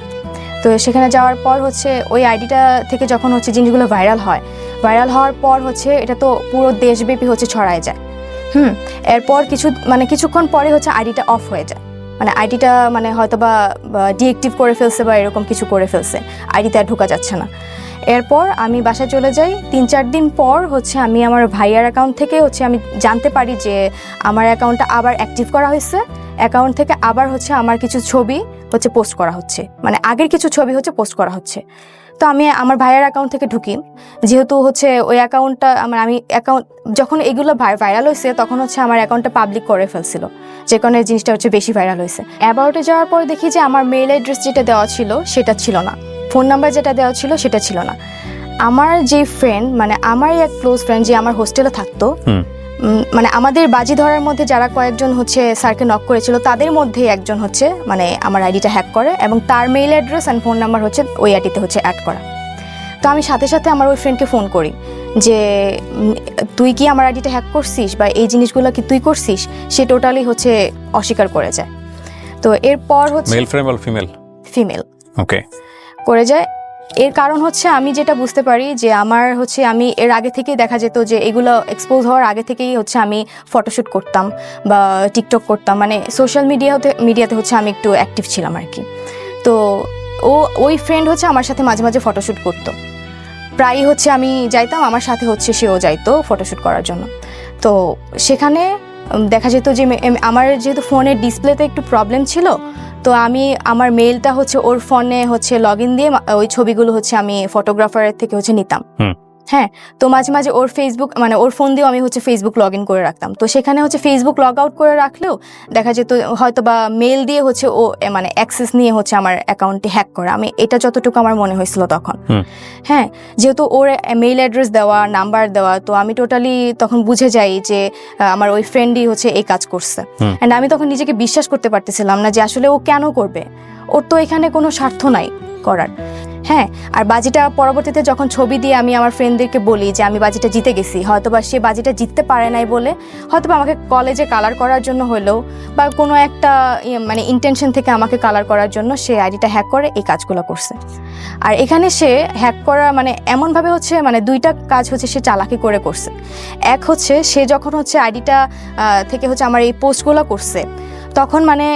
তো সেখানে যাওয়ার পর হচ্ছে ওই আইডিটা থেকে যখন হচ্ছে জিনিসগুলো ভাইরাল হওয়ার পর হচ্ছে এটা তো পুরো দেশব্যাপী হচ্ছে ছড়ায় যায়। এরপর কিছুক্ষণ পরে হচ্ছে আইডিটা অফ হয়ে যায়, মানে আইডিটা মানে হয়তো বা ডিএক্টিভ করে ফেলছে বা এরকম কিছু করে ফেলছে, আইডিতে আর ঢোকা যাচ্ছে না। এরপর আমি বাসায় চলে যাই। 3-4 দিন পর হচ্ছে আমি আমার ভাইয়ার অ্যাকাউন্ট থেকে হচ্ছে আমি জানতে পারি যে আমার অ্যাকাউন্টটা আবার অ্যাক্টিভ করা হয়েছে। অ্যাকাউন্ট থেকে আবার হচ্ছে আমার কিছু ছবি হচ্ছে পোস্ট করা হচ্ছে, মানে আগের কিছু ছবি হচ্ছে পোস্ট করা হচ্ছে। তো আমি আমার ভাইয়ের অ্যাকাউন্ট থেকে ঢুকি, যেহেতু হচ্ছে ওই অ্যাকাউন্টটা আমি অ্যাকাউন্ট যখন এগুলো ভাইরাল হয়েছে তখন হচ্ছে আমার অ্যাকাউন্টটা পাবলিক করে ফেলছিল, যে কারণে জিনিসটা হচ্ছে বেশি ভাইরাল হয়েছে। অ্যাবাউটে যাওয়ার পর দেখি যে আমার মেইল অ্যাড্রেস যেটা দেওয়া ছিল সেটা ছিল না, ফোন নাম্বার যেটা দেওয়া ছিল সেটা ছিল না। আমার যে ফ্রেন্ড, মানে আমারই এক ক্লোজ ফ্রেন্ড যে আমার হোস্টেলে থাকতো, মানে আমাদের বাজি ধরার মধ্যে যারা কয়েকজন হচ্ছে স্যারকে নক করেছিল তাদের মধ্যেই একজন হচ্ছে মানে আমার আইডিটা হ্যাক করে এবং তার mail address and phone number হচ্ছে ওই আইডিতে হচ্ছে অ্যাড করা। তো আমি সাথে সাথে আমার ওই ফ্রেন্ডকে ফোন করি যে তুই কি আমার আইডিটা হ্যাক করছিস বা এই জিনিসগুলো কি তুই করছিস, সে টোটালি হচ্ছে অস্বীকার করে যায়। তো এরপর হচ্ছে মেল ফ্রেম আর ফিমেল ফিমেল ওকে করে যায়। এর কারণ হচ্ছে আমি যেটা বুঝতে পারি যে আমার হচ্ছে আমি এর আগে থেকেই দেখা যেত যে এগুলো এক্সপোজ হওয়ার আগে থেকেই হচ্ছে আমি ফটোশ্যুট করতাম বা টিকটক করতাম, মানে সোশ্যাল মিডিয়াতে হচ্ছে আমি একটু অ্যাক্টিভ ছিলাম আর কি। তো ওই ফ্রেন্ড হচ্ছে আমার সাথে মাঝে মাঝে ফটোশ্যুট করতো, প্রায়ই হচ্ছে আমি যাইতাম, আমার সাথে হচ্ছে সেও যাইতো ফটোশ্যুট করার জন্য। তো সেখানে দেখা যেত যে আমার যেহেতু ফোনের ডিসপ্লেতে একটু প্রবলেম ছিল, তো আমি আমার মেইলটা হচ্ছে ওর ফোনে হচ্ছে লগ ইন দিয়ে ওই ছবিগুলো হচ্ছে আমি ফটোগ্রাফারের থেকে হচ্ছে নিতাম। হ্যাঁ, তো মাঝে মাঝে ওর ফেসবুক মানে ওর ফোন দিয়েও আমি হচ্ছে ফেসবুক লগ ইন করে রাখতাম। তো সেখানে হচ্ছে ফেসবুক লগ আউট করে রাখলেও দেখা যেত হয়তো বা মেল দিয়ে হচ্ছে ও মানে অ্যাক্সেস নিয়ে হচ্ছে আমার অ্যাকাউন্টটি হ্যাক করে, আমি এটা যতটুকু আমার মনে হয়েছিল তখন। হ্যাঁ, যেহেতু ওর মেইল অ্যাড্রেস দেওয়া, নাম্বার দেওয়া, তো আমি টোটালি তখন বুঝে যাই যে আমার ওই ফ্রেন্ডই হচ্ছে এই কাজ করছে। অ্যান্ড আমি তখন নিজেকে বিশ্বাস করতে পারতেছিলাম না যে আসলে ও কেন করবে, ওর তো এখানে কোনো স্বার্থ নাই করার। হ্যাঁ, আর বাজিটা পরবর্তীতে যখন ছবি দিয়ে আমি আমার ফ্রেন্ডদেরকে বলি যে আমি বাজিটা জিতে গেছি, হয়তোবা সে বাজিটা জিততে পারে নাই বলে হয়তোবা আমাকে কলেজে কালার করার জন্য হলেও বা কোনো একটা মানে ইন্টেনশন থেকে আমাকে কালার করার জন্য সে আইডিটা হ্যাক করে এই কাজগুলো করছে। আর এখানে সে হ্যাক করা মানে এমনভাবে হচ্ছে মানে দুইটা কাজ হচ্ছে সে চালাকি করে করছে। এক হচ্ছে সে যখন হচ্ছে আইডিটা থেকে হচ্ছে আমার এই পোস্টগুলো করছে, তখন মানে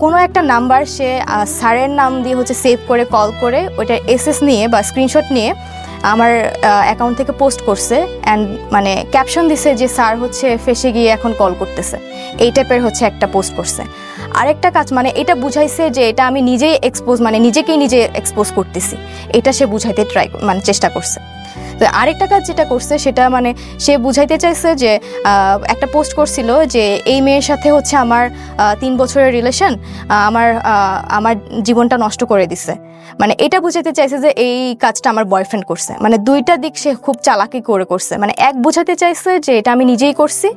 কোনো একটা নাম্বার সে স্যারের নাম দিয়ে হচ্ছে সেভ করে কল করে ওইটা এসএস নিয়ে বা স্ক্রিনশট নিয়ে আমার অ্যাকাউন্ট থেকে পোস্ট করছে। অ্যান্ড মানে ক্যাপশন দিছে যে স্যার হচ্ছে ফেসে গিয়ে এখন কল করতেছে, এই টাইপের হচ্ছে একটা পোস্ট করছে। আরেকটা কাজ মানে এটা বুঝাইছে যে এটা আমি নিজেই এক্সপোজ মানে নিজেকেই নিজে এক্সপোজ করতেছি, এটা সে বুঝাইতে মানে চেষ্টা করছে। তো আরেকটা কাজ যেটা করছে সেটা মানে সে বুঝাইতে চাইছে যে একটা পোস্ট করছিল যে এই মেয়ের সাথে হচ্ছে আমার 3 বছরের রিলেশন, আমার জীবনটা নষ্ট করে দিছে। মানে এটা বুঝাইতে চাইছে যে এই কাজটা আমার বয়ফ্রেন্ড করছে। মানে দুইটা দিক সে খুব চালাকি করে করছে। মানে এক বুঝাইতে চাইছে যে এটা আমি নিজেই করছি,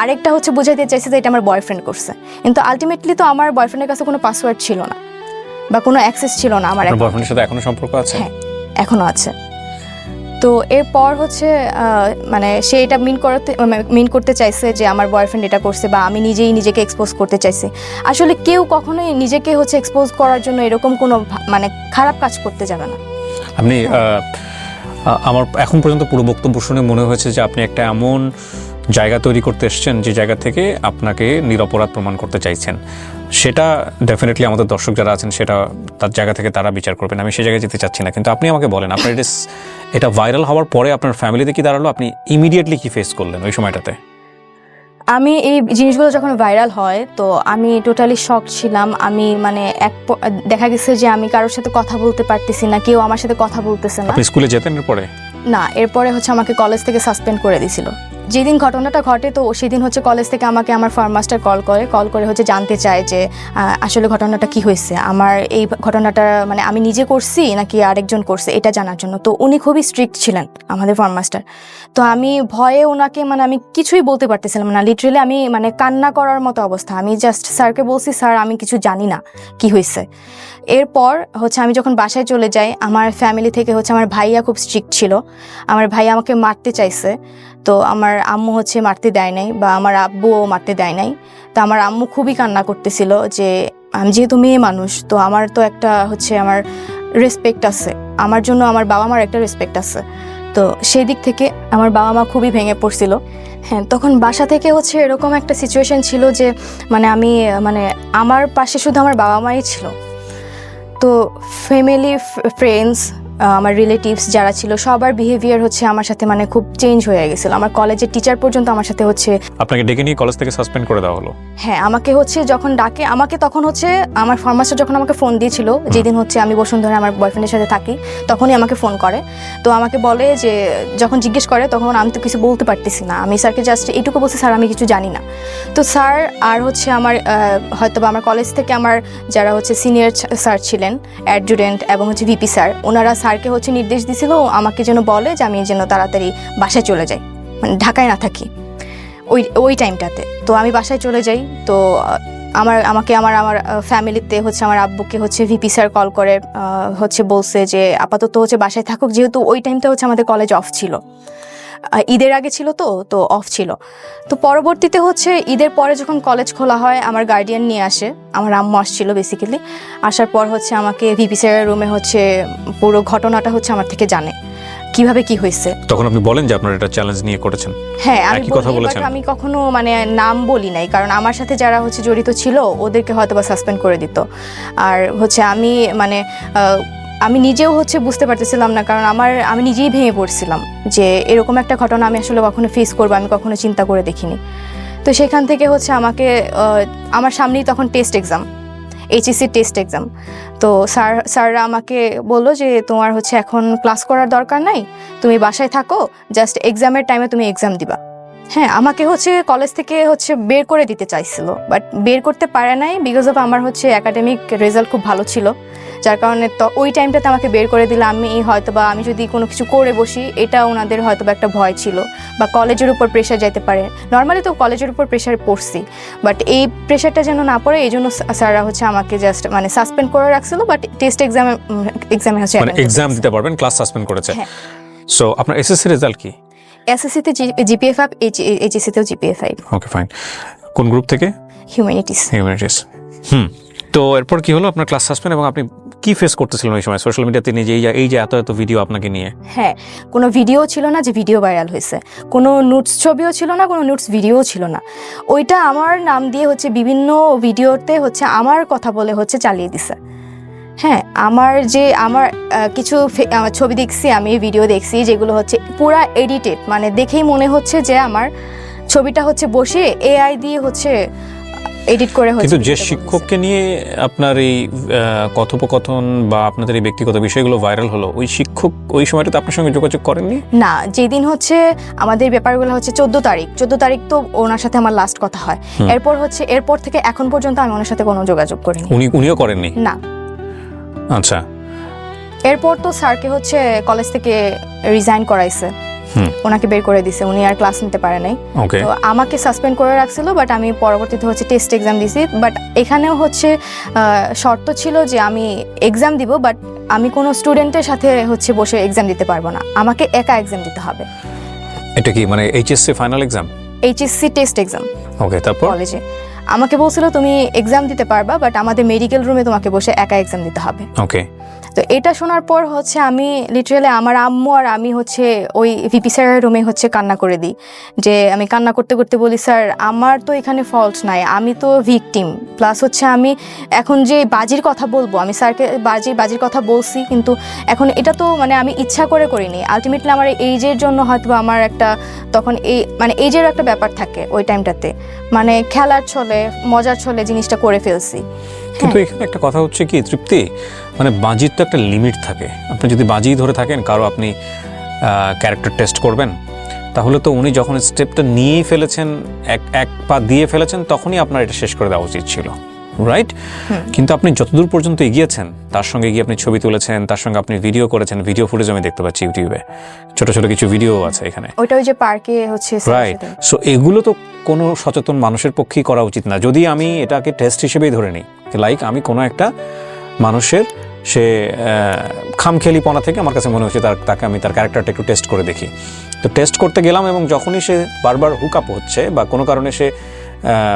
আরেকটা হচ্ছে বুঝাইতে চাইছে যে এটা আমার বয়ফ্রেন্ড করছে। কিন্তু আলটিমেটলি তো আমার বয়ফ্রেন্ডের কাছে কোনো পাসওয়ার্ড ছিল না বা কোনো অ্যাক্সেস ছিল না আমার। বয়ফ্রেন্ডের সাথে এখনো সম্পর্ক আছে? হ্যাঁ, এখনো আছে। তো এরপর হচ্ছে মানে সে এটা মিন করতে চাইছে যে আমার বয়ফ্রেন্ড এটা করছে বা আমি নিজেই নিজেকে এক্সপোজ করতে চাইছি। আসলে কেউ কখনোই নিজেকে হচ্ছে এক্সপোজ করার জন্য এরকম কোনো মানে খারাপ কাজ করতে যাবে না। আপনি আমার এখন পর্যন্ত পুরো বক্তব্য শুনে মনে হয়েছে যে আপনি একটা এমন জায়গা তৈরি করতে এসেছেন যে জায়গা থেকে আপনাকে নিরপরাধ প্রমাণ করতে চাইছেন। সেটা ডেফিনেটলি আমাদের দর্শক যারা আছেন সেটা তার জায়গা থেকে তারা বিচার করবেন, আমি সে জায়গায় যেতে চাচ্ছি না। কিন্তু আপনি আমাকে বলেন, আপনার এটা ভাইরাল হওয়ার পরে আপনার ফ্যামিলিতে কি দাঁড়ালো? আপনি ইমিডিয়েটলি কি ফেস করলেন ওই সময়টাতে? আমি এই জিনিসগুলো যখন ভাইরাল হয় তো আমি টোটালি শক ছিলাম। আমি মানে দেখা গেছে যে আমি কারোর সাথে কথা বলতে পারতেছি না, কেউ আমার সাথে কথা বলতেছে না। আপনি স্কুলে যেতেন এরপরে? না, এরপরে হচ্ছে আমাকে কলেজ থেকে সাসপেন্ড করে দিয়েছিল। যেদিন ঘটনাটা ঘটে তো সেদিন হচ্ছে কলেজ থেকে আমাকে আমার ফার্মাস্টার কল করে হচ্ছে জানতে চায় যে আসলে ঘটনাটা কি হয়েছে, আমার এই ঘটনাটা মানে আমি নিজে করছি নাকি আরেকজন করছে এটা জানার জন্য। তো উনি খুবই স্ট্রিক্ট ছিলেন আমাদের ফার্মাস্টার। তো আমি ভয়ে ওনাকে মানে আমি কিছুই বলতে পারতেছিলাম না, লিটারেলি আমি মানে কান্না করার মতো অবস্থা। আমি জাস্ট স্যারকে বলছি, স্যার আমি কিছু জানি না কি হয়েছে। এরপর হচ্ছে আমি যখন বাসায় চলে যাই, আমার ফ্যামিলি থেকে হচ্ছে আমার ভাইয়া খুব স্ট্রিক্ট ছিল, আমার ভাইয়া আমাকে মারতে চাইছে। তো আমার আম্মু হচ্ছে মারতে দেয় নাই বা আমার আব্বুও মারতে দেয় নাই। তো আমার আম্মু খুবই কান্না করতেছিল যে আমি যেহেতু মেয়ে মানুষ, তো আমার তো একটা হচ্ছে আমার রেসপেক্ট আছে, আমার জন্য আমার বাবা মার একটা রেসপেক্ট আছে। তো সেই দিক থেকে আমার বাবা মা খুবই ভেঙে পড়ছিল। হ্যাঁ, তখন বাসা থেকে হচ্ছে এরকম একটা সিচুয়েশন ছিল যে মানে আমি মানে আমার পাশে শুধু আমার বাবা মাই ছিল। তো ফ্যামিলি, ফ্রেন্ডস, আমার রিলেটিভস যারা ছিল সবার বিহেভিয়ার হচ্ছে আমার সাথে মানে খুব চেঞ্জ হয়ে গেছিল। আমার কলেজের টিচার পর্যন্ত আমার সাথে হচ্ছে আপনাকে ডেকে নিয়ে কলেজ থেকে সাসপেন্ড করে দেওয়া হলো? হ্যাঁ, আমাকে হচ্ছে যখন ডাকে আমাকে তখন হচ্ছে আমার ফার্মাস্টার যখন আমাকে ফোন দিয়েছিল, যেদিন হচ্ছে আমি বসুন্ধরা আমার বয়ফ্রেন্ডের সাথে থাকি, তখনই আমাকে ফোন করে। তো আমাকে বলে যে যখন জিজ্ঞেস করে তখন আমি তো কিছু বলতে পারতেছি না, আমি স্যারকে জাস্ট এইটুকু বলছি, স্যার আমি কিছু জানি না। তো স্যার আর হচ্ছে আমার হয়তো বা আমার কলেজ থেকে আমার যারা হচ্ছে সিনিয়র স্যার ছিলেন, অ্যাডজুটেন্ট এবং হচ্ছে ভিপি স্যার, ওনারা স্যারকে হচ্ছে নির্দেশ দিয়েছিল আমাকে যেন বলে যে আমি যেন তাড়াতাড়ি বাসায় চলে যাই, মানে ঢাকায় না থাকি ওই টাইমটাতে। তো আমি বাসায় চলে যাই। তো আমাকে আমার ফ্যামিলিতে হচ্ছে আমার আব্বুকে হচ্ছে ভিপি স্যার কল করে হচ্ছে বলছে যে আপাতত হচ্ছে বাসায় থাকুক, যেহেতু ওই টাইমটা হচ্ছে আমাদের কলেজ অফ ছিল। ঈদের আগে ছিল তো অফ ছিল। তো পরবর্তীতে হচ্ছে ঈদের পরে যখন কলেজ খোলা হয় আমার গার্ডিয়ান নিয়ে আসে, আমার আম্মু আসছিল বেসিক্যালি। আসার পর হচ্ছে আমাকে ভিপি স্যারের রুমে হচ্ছে পুরো ঘটনাটা হচ্ছে আমার থেকে জানে কিভাবে কি হয়েছে। তখন আপনি বলেন যে আপনারা এটা চ্যালেঞ্জ নিয়ে করেছেন? হ্যাঁ আমি একই কথা বলি, বলেছেন? but আমি কখনো মানে নাম বলি নাই, কারণ আমার সাথে যারা হচ্ছে জড়িত ছিল ওদেরকে হয়তো বা সাসপেন্ড করে দিত। আর হচ্ছে আমি মানে আমি নিজেও হচ্ছে বুঝতে পারতেছিলাম না, কারণ আমি নিজেই ভেঙে পড়ছিলাম যে এরকম একটা ঘটনা আমি আসলে কখনো ফেস করবো আমি কখনো চিন্তা করে দেখিনি। তো সেখান থেকে হচ্ছে আমাকে আমার সামনেই তখন test exam, HSC test exam. তো স্যাররা আমাকে বললো যে তোমার হচ্ছে এখন ক্লাস করার দরকার নাই, তুমি বাসায় থাকো, জাস্ট এক্সামের টাইমে তুমি এক্সাম দিবা। হ্যাঁ আমাকে হচ্ছে কলেজ থেকে হচ্ছে বের করে দিতে চাইছিল, বাট বের করতে পারে নাই বিকজ অফ আমার হচ্ছে একাডেমিক রেজাল্ট খুব ভালো ছিল, যার কারণে তো ওই টাইমটাতে আমাকে বের করে দিলে আমি হয়তো বা আমি যদি কোনো কিছু করে বসি এটা ওনাদের হয়তো বা একটা ভয় ছিল, বা কলেজের উপর প্রেশার যাইতে পারে। নর্মালি তো কলেজের উপর প্রেশার পড়ছি, বাট এই প্রেশারটা যেন না পড়ে এই জন্য স্যাররা হচ্ছে আমাকে জাস্ট মানে সাসপেন্ড করে রাখছিল। বাট টেস্ট এক্সামে হচ্ছে মানে এক্সাম দিতে পারবেন, ক্লাস সাসপেন্ড করেছে। হ্যাঁ। সো আপনার এসএসসি রেজাল্ট কি? এসএসসিতে জিপিএ 5, এইচএসসিতেও জিপিএ 5। Okay fine. কোন গ্রুপ থেকে? হিউম্যানিটিস। হিউম্যানিটিস। তো এরপর কি হলো? আপনার ক্লাস সাসপেন্ড, এবং আপনি কি ফেস করতেছিলেন ওই সময় সোশ্যাল মিডিয়াতে নিজে এই যে এত ভিডিও আপনাকে নিয়ে? হ্যাঁ কোনো ভিডিও ছিল না যে ভিডিও ভাইরাল হয়েছে, কোনো নোটস ছবিও ছিল না, কোনো নোটস ভিডিও ছিল না। ওইটা আমার নাম দিয়ে হচ্ছে বিভিন্ন ভিডিওতে হচ্ছে আমার কথা বলে হচ্ছে চালিয়ে দিছে। হ্যাঁ আমার কিছু ছবি দেখছি, আমি ভিডিও দেখছি যেগুলো হচ্ছে পুরা এডিটেড, মানে দেখেই মনে হচ্ছে যে আমার ছবিটা হচ্ছে বসে এআই দিয়ে হচ্ছে এডিট করে হচ্ছে। কিন্তু যে শিক্ষককে নিয়ে আপনার এই কথোপকথন বা আপনাদের এই ব্যক্তিগত বিষয়গুলো ভাইরাল হলো, ওই শিক্ষক ওই সময়টাতে আপনার সঙ্গে যোগাযোগ করেননি? না, যেদিন হচ্ছে আমাদের ব্যাপারগুলো হচ্ছে 14 তারিখ তো ওনার সাথে আমার লাস্ট কথা হয়। এরপর থেকে এখন পর্যন্ত আমি ওনার সাথে কোনো যোগাযোগ করিনি। উনিও করেননি? না। আচ্ছা। এরপর তো স্যারকে হচ্ছে কলেজ থেকে রিজাইন করাইছে, ওনাকে বের করে দিছে, উনি আর ক্লাস নিতে পারে নাই। তো আমাকে সাসপেন্ড করে রাখছিল, বাট আমি পরবর্তীতে হচ্ছে টেস্ট এক্সাম দিছি। বাট এখানেও হচ্ছে শর্ত ছিল যে আমি এক্সাম দিব, বাট আমি কোনো স্টুডেন্টের সাথে হচ্ছে বসে এক্সাম দিতে পারবো না, আমাকে একা এক্সাম দিতে হবে। এটা কি মানে HSC final exam? HSC test exam. Okay, তারপর কলেজে আমাকে বলছিল তুমি এক্সাম দিতে পারবা, বাট আমাদের মেডিকেল রুমে তোমাকে বসে একা এক্সাম দিতে হবে। ওকে। তো এটা শোনার পর হচ্ছে আমি লিটারালি আমার আম্মু আর আমি হচ্ছে ওই ভিপি স্যারের রুমে হচ্ছে কান্না করে দিই, যে আমি কান্না করতে করতে বলি স্যার আমার তো এখানে ফল্ট নাই, আমি তো ভিকটিম, প্লাস হচ্ছে আমি এখন যে বাজির কথা বলবো, আমি স্যারকে বাজির কথা বলছি, কিন্তু এখন এটা তো মানে আমি ইচ্ছা করে করিনি, আলটিমেটলি আমার এইজের জন্য হয়তো আমার একটা তখন মানে এইজের একটা ব্যাপার থাকে ওই টাইমটাতে, মানে খেলার ছলে মজার ছলে জিনিসটা করে ফেলছি। কিন্তু এখানে একটা কথা হচ্ছে কি তৃপ্তি, মানে বাজির তো একটা লিমিট থাকে। আপনি যদি বাজি ধরে থাকেন কারো আপনি ক্যারেক্টার টেস্ট করবেন, তাহলে তো উনি যখন স্টেপটা নিয়েই ফেলেছেন, এক পা দিয়ে ফেলেছেন, তখনই আপনার এটা শেষ করে দেওয়া উচিত ছিল, রাইট? কিন্তু আপনি যতদূর পর্যন্ত এগিয়েছেন, তার সঙ্গে গিয়ে আপনি ছবি তুলেছেন, তার সঙ্গে আপনি ভিডিও করেছেন, ভিডিও ফুটেজ আমি দেখতে পাচ্ছি ইউটিউবে, ছোট ছোট কিছু ভিডিও আছে এখানে, ওইটা ওই যে পার্কে হচ্ছে, রাইট? সো এগুলো তো কোনো সচেতন মানুষের পক্ষেই করা উচিত না। যদি আমি এটাকে টেস্ট হিসেবেই ধরে নিই, লাইক আমি কোনো একটা মানুষের সে খামখেয়ালিপনা থেকে আমার কাছে মনে হচ্ছে তাকে আমি তার ক্যারেক্টারটা একটু টেস্ট করে দেখি। তো টেস্ট করতে গেলাম, এবং যখনই সে বারবার হুক আপ হচ্ছে বা কোনো কারণে সে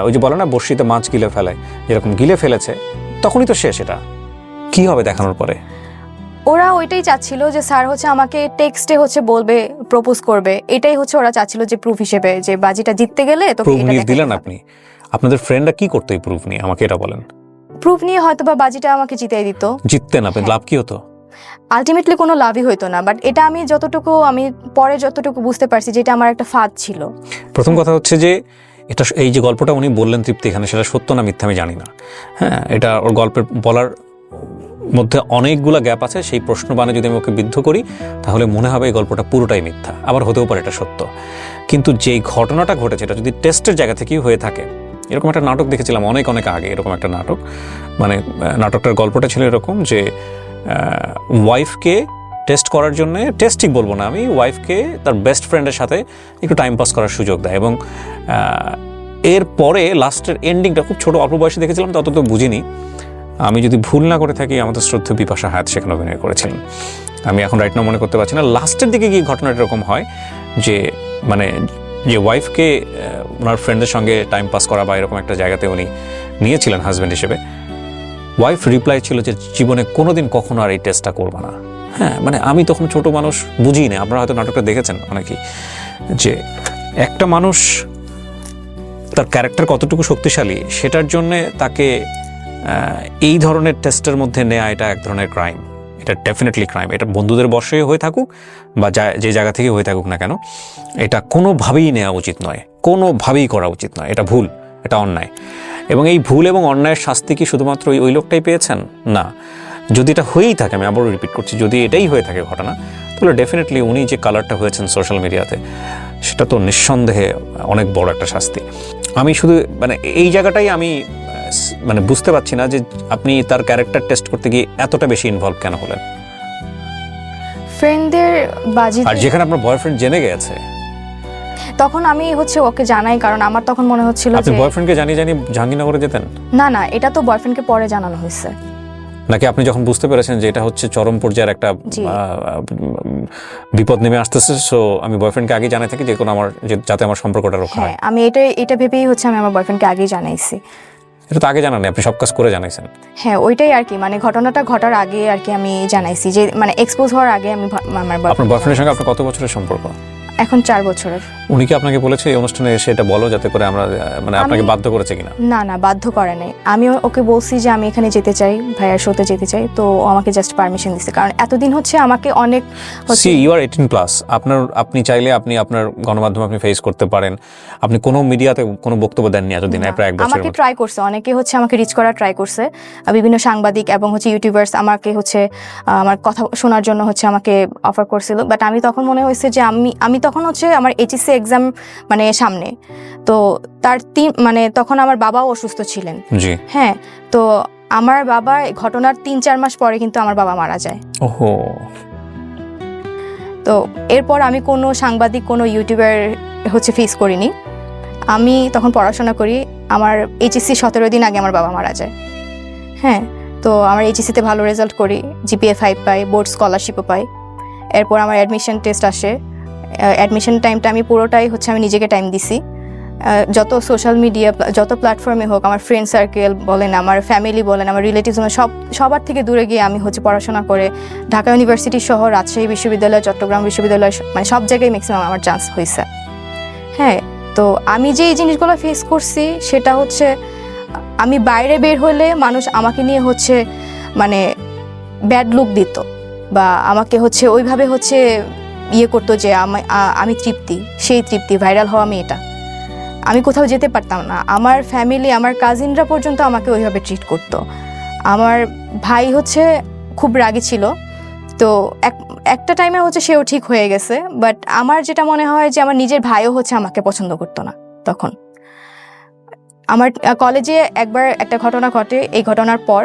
ওই যে বলে না বড়শিতে মাছ গিলে ফেলে, যেরকম গিলে ফেলেছে, তখনই তো শেষ। এটা কি হবে দেখানোর পরে? ওরা ওইটাই চাচ্ছিল যে স্যার হচ্ছে আমাকে টেক্সটে হচ্ছে বলবে, প্রপোজ করবে, এটাই হচ্ছে ওরা চাচ্ছিল যে প্রুফ হিসেবে, যে বাজিটা জিততে গেলে তো প্রুফ নিয়ে দিলেন আপনি। আপনাদের ফ্রেন্ডরা কি করতো এই প্রুফ নিয়ে, আমাকে এটা বলেন। প্রুফ নিয়ে হয়তো বা বাজিটা আমাকে জিতিয়ে দিত। জিততেন আপনি, লাভ কি হতো? আলটিমেটলি কোনো লাভই হইতো না, বাট এটা আমি পরে যতটুকু বুঝতে পারছি যে এটা আমার একটা ফাঁদ ছিল। প্রথম কথা হচ্ছে যে এটা, এই যে গল্পটা উনি বললেন তৃপ্তি এখানে, সেটা সত্য না মিথ্যা আমি জানি না। হ্যাঁ, এটা ওর গল্পের বলার মধ্যে অনেকগুলো গ্যাপ আছে। সেই প্রশ্ন বানে যদি আমি ওকে বিদ্ধ করি, তাহলে মনে হবে এই গল্পটা পুরোটাই মিথ্যা, আবার হতেও পারে এটা সত্য। কিন্তু যেই ঘটনাটা ঘটেছে, এটা যদি টেস্টের জায়গা থেকেই হয়ে থাকে, এরকম একটা নাটক দেখেছিলাম অনেক আগে, এরকম একটা নাটক, মানে নাটকটার গল্পটা ছিল এরকম যে ওয়াইফকে টেস্ট করার জন্য, টেস্ট ঠিক বলবো না আমি, ওয়াইফকে তার বেস্ট ফ্রেন্ডের সাথে একটু টাইম পাস করার সুযোগ দেয়, এবং এরপরে লাস্টের এন্ডিংটা খুব ছোট অল্প বয়সে দেখেছিলাম, তত তো বুঝিনি। আমি যদি ভুল না করে থাকি, আমাদের শ্রদ্ধেয় বিপাশা হায়াত সেখানে অভিনয় করেছিলেন, আমি এখন রাইট নাও মনে করতে পারছি না। লাস্টের দিকে গিয়ে ঘটনাটা এরকম হয় যে মানে যে ওয়াইফকে ওনার ফ্রেন্ডের সঙ্গে টাইম পাস করা বা এরকম একটা জায়গাতে উনি নিয়েছিলেন হাজব্যান্ড হিসেবে, ওয়াইফ রিপ্লাই ছিল যে জীবনে কোনোদিন কখনো আর এই টেস্টটা করবে না। হ্যাঁ, মানে আমি তখন ছোট মানুষ, বুঝি না, আপনারা হয়তো নাটকটা দেখেছেন অনেকেই, যে একটা মানুষ তার ক্যারেক্টার কতটুকু শক্তিশালী সেটার জন্যে তাকে এই ধরনের টেস্টের মধ্যে নেওয়া, এটা এক ধরনের ক্রাইম। এটা ডেফিনেটলি ক্রাইম। এটা বন্ধুদের বশে হয়ে থাকুক বা যে জায়গা থেকে হয়ে থাকুক না কেন, এটা কোনোভাবেই নেওয়া উচিত নয়, কোনোভাবেই করা উচিত নয়। এটা ভুল, এটা অন্যায়। এবং এই ভুল এবং অন্যায়ের শাস্তি কি শুধুমাত্র ওই লোকটাই পেয়েছেন? না, যদি এটা হয়েই থাকে, আমি আবারও রিপিট করছি, যদি এটাই হয়ে থাকে ঘটনা, তাহলে ডেফিনেটলি উনি যে কালারটা হয়েছেন সোশ্যাল মিডিয়াতে, সেটা তো নিঃসন্দেহে অনেক বড় একটা শাস্তি। আমি শুধু মানে এই জায়গাটাই আমি মানে বুঝতে পারছি না যে আপনি তার ক্যারেক্টার টেস্ট করতে গিয়ে এতটা বেশি ইনভলভ কেন হলেন। ফ্রেন্ডদের বাজি, আর যেখানে আপনার বয়ফ্রেন্ড জেনে গেছে, তখন আমি হচ্ছে ওকে জানাই, কারণ আমার তখন মনে হচ্ছিল আপনি যে বয়ফ্রেন্ডকে জানিয়ে জাহাঙ্গীরনগরে যেতেন? না, এটা তো বয়ফ্রেন্ডকে পরে জানানো হয়েছে। নাকি আপনি যখন বুঝতে পেরেছেন যে এটা হচ্ছে চরম পর্যায়ের একটা বিপদ নেমে আসতেছে, সো আমি বয়ফ্রেন্ডকে আগে জানাই থাকি যে কোনো আমার যাতে আমার সম্পর্কটা রক্ষা হয়? হ্যাঁ, আমি এটা ভেবেই হচ্ছে আমি আমার বয়ফ্রেন্ডকে আগেই জানাইছি। এটা তো আগে জানাননি, আপনি সব কাজ করে জানাইছেন। হ্যাঁ, ওইটাই আর কি, মানে ঘটনাটা ঘটার আগে আর কি আমি জানাইছি, যে মানে এক্সপোজ হওয়ার আগে আমি আমার আপনার বয়ফ্রেন্ডের সঙ্গে আপনার কত বছরের সম্পর্ক? এখন 4 বছরের। উনি কি আপনাকে বলেছে এই অনুষ্ঠানে এসে এটা বলো, যাতে করে আমরা মানে আপনাকে বাধ্য করেছে কিনা? না, বাধ্য করে নাই। আমি ওকে বলছি যে আমি এখানে যেতে চাই, ভাইয়ার শোতে যেতে চাই, তো ও আমাকে জাস্ট পারমিশন দিছে, কারণ এতদিন হচ্ছে আমাকে অনেক সি ইউ আর 18+, আপনি চাইলে আপনি আপনার গণমাধ্যমে আপনি ফেস করতে পারেন। আপনি কোনো মিডিয়াতে কোনো বক্তব্য দেননি এতদিন, প্রায় 1 বছরের আমাকে ট্রাই করছে, অনেকে হচ্ছে আমাকে রিচ করার ট্রাই করছে, বিভিন্ন সাংবাদিক এবং হচ্ছে ইউটিউবার্স আমাকে হচ্ছে আমার কথা শোনার জন্য হচ্ছে আমাকে অফার করছিল, বাট আমি তখন মনে হয়েছে যে আমি তখন হচ্ছে আমার এইচএসসি এক্সাম মানে সামনে, তো তার মানে তখন আমার বাবাও অসুস্থ ছিলেন। জি। হ্যাঁ, তো আমার বাবা ঘটনার 3-4 মাস পরে কিন্তু আমার বাবা মারা যায়। ওহো। তো এরপর আমি কোনো সাংবাদিক, কোনো ইউটিউবার হচ্ছে ফেস করিনি। আমি তখন পড়াশোনা করি, আমার এইচএসসি 17 দিন আগে আমার বাবা মারা যায়। হ্যাঁ, তো আমার এইচএসসিতে ভালো রেজাল্ট করি, জিপিএ 5 পাই, বোর্ড স্কলারশিপও পাই। এরপর আমার অ্যাডমিশন টেস্ট আসে, অ্যাডমিশন টাইমটা আমি পুরোটাই হচ্ছে আমি নিজেকে টাইম দিছি। যত সোশ্যাল মিডিয়া, যত প্ল্যাটফর্মে হোক, আমার ফ্রেন্ড সার্কেল বলেন, আমার ফ্যামিলি বলেন, আমার রিলেটিভস, সবার থেকে দূরে গিয়ে আমি হচ্ছে পড়াশোনা করে ঢাকা ইউনিভার্সিটি সহ রাজশাহী বিশ্ববিদ্যালয়, চট্টগ্রাম বিশ্ববিদ্যালয়, মানে সব জায়গায় ম্যাক্সিমাম আমার চান্স হয়েছে। হ্যাঁ, তো আমি যে এই জিনিসগুলো ফেস করছি সেটা হচ্ছে আমি বাইরে বের হলে মানুষ আমাকে নিয়ে হচ্ছে মানে ব্যাড লুক দিত, বা আমাকে হচ্ছে ওইভাবে হচ্ছে ইয়ে করতো যে আমি তৃপ্তি, সেই তৃপ্তি, ভাইরাল হওয়া মেয়েটা। আমি কোথাও যেতে পারতাম না, আমার ফ্যামিলি, আমার কাজিনরা পর্যন্ত আমাকে ওইভাবে ট্রিট করতো। আমার ভাই হচ্ছে খুব রাগী ছিল, তো একটা টাইমে হচ্ছে সেও ঠিক হয়ে গেছে, বাট আমার যেটা মনে হয় যে আমার নিজের ভাইও হচ্ছে আমাকে পছন্দ করতো না তখন। আমার কলেজে একবার একটা ঘটনা ঘটে, এই ঘটনার পর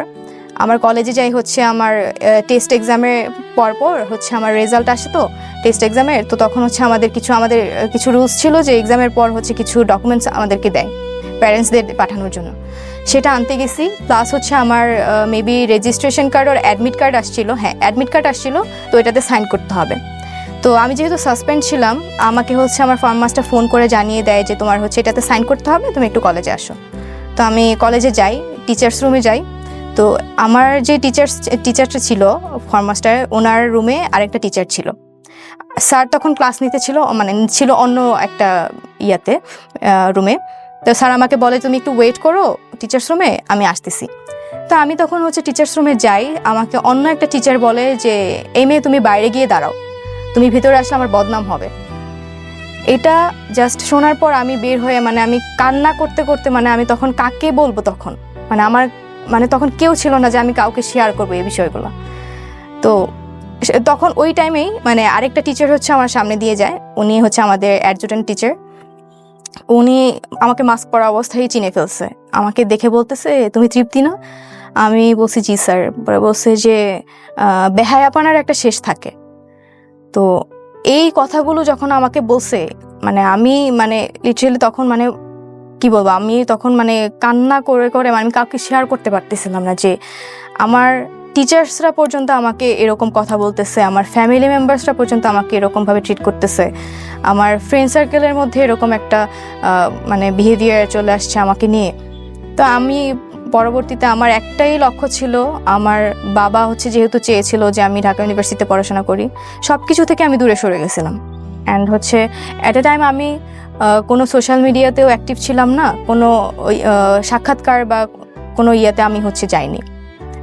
আমার কলেজে যাই হচ্ছে আমার টেস্ট এক্সামের পর হচ্ছে আমার রেজাল্ট আসে, তো টেস্ট এক্সামের, তো তখন হচ্ছে আমাদের কিছু রুলস ছিল যে এক্সামের পর হচ্ছে কিছু ডকুমেন্টস আমাদেরকে দেয় প্যারেন্টসদের পাঠানোর জন্য, সেটা আনতে গেছি। প্লাস হচ্ছে আমার মেবি রেজিস্ট্রেশন কার্ড আর অ্যাডমিট কার্ড আসছিল, হ্যাঁ অ্যাডমিট কার্ড আসছিল, তো এটাতে সাইন করতে হবে। তো আমি যেহেতু সাসপেন্ড ছিলাম, আমাকে হচ্ছে আমার ফর্ম মাস্টার ফোন করে জানিয়ে দেয় যে তোমার হচ্ছে এটাতে সাইন করতে হবে, তুমি একটু কলেজে আসো। তো আমি কলেজে যাই, টিচার্স রুমে যাই। তো আমার যে টিচারটা ছিল ফর্ম মাস্টার, ওনার রুমে আরেকটা টিচার ছিল। স্যার তখন ক্লাস নিতে ছিল, মানে ছিল অন্য একটা রুমে। তো স্যার আমাকে বলে তুমি একটু ওয়েট করো টিচার্স রুমে, আমি আসতেছি। তো আমি তখন হচ্ছে টিচার্স রুমে যাই, আমাকে অন্য একটা টিচার বলে যে এই মেয়ে তুমি বাইরে গিয়ে দাঁড়াও, তুমি ভিতরে আসলে আমার বদনাম হবে। এটা জাস্ট শোনার পর আমি বের হয়ে মানে আমি কান্না করতে করতে, মানে আমি তখন কাকে বলবো, তখন মানে আমার মানে তখন কেউ ছিল না যে আমি কাউকে শেয়ার করবো এই বিষয়গুলো। তো তখন ওই টাইমেই মানে আরেকটা টিচার হচ্ছে আমার সামনে দিয়ে যায়, উনি হচ্ছে আমাদের অ্যাডজুটেন্ট টিচার। উনি আমাকে মাস্ক পরা অবস্থায় চিনে ফেলছে, আমাকে দেখে বলতেছে তুমি তৃপ্তি না? আমি বলছি জি স্যার। পরে বলছে যে বেহায়াপনার একটা শেষ থাকে। তো এই কথাগুলো যখন আমাকে বলছে, মানে আমি মানে লিটারালি তখন মানে কি বলবো, আমি তখন মানে কান্না করে করে আমি কাউকে শেয়ার করতে পারতেছিলাম না যে আমার টিচার্সরা পর্যন্ত আমাকে এরকম কথা বলতেছে, আমার ফ্যামিলি মেম্বার্সরা পর্যন্ত আমাকে এরকমভাবে ট্রিট করতেছে, আমার ফ্রেন্ড সার্কেলের মধ্যে এরকম একটা মানে বিহেভিয়ার চলে আসছে আমাকে নিয়ে। তো আমি পরবর্তীতে আমার একটাই লক্ষ্য ছিল, আমার বাবা হচ্ছে যেহেতু চেয়েছিল যে আমি ঢাকা ইউনিভার্সিটিতে পড়াশোনা করি, সব কিছু থেকে আমি দূরে সরে গেছিলাম। অ্যান্ড হচ্ছে অ্যাট এ টাইম আমি কোনো সোশ্যাল মিডিয়াতেও অ্যাক্টিভ ছিলাম না, কোনো ওই সাক্ষাৎকার বা কোনো ইয়েতে আমি হচ্ছে যাইনি।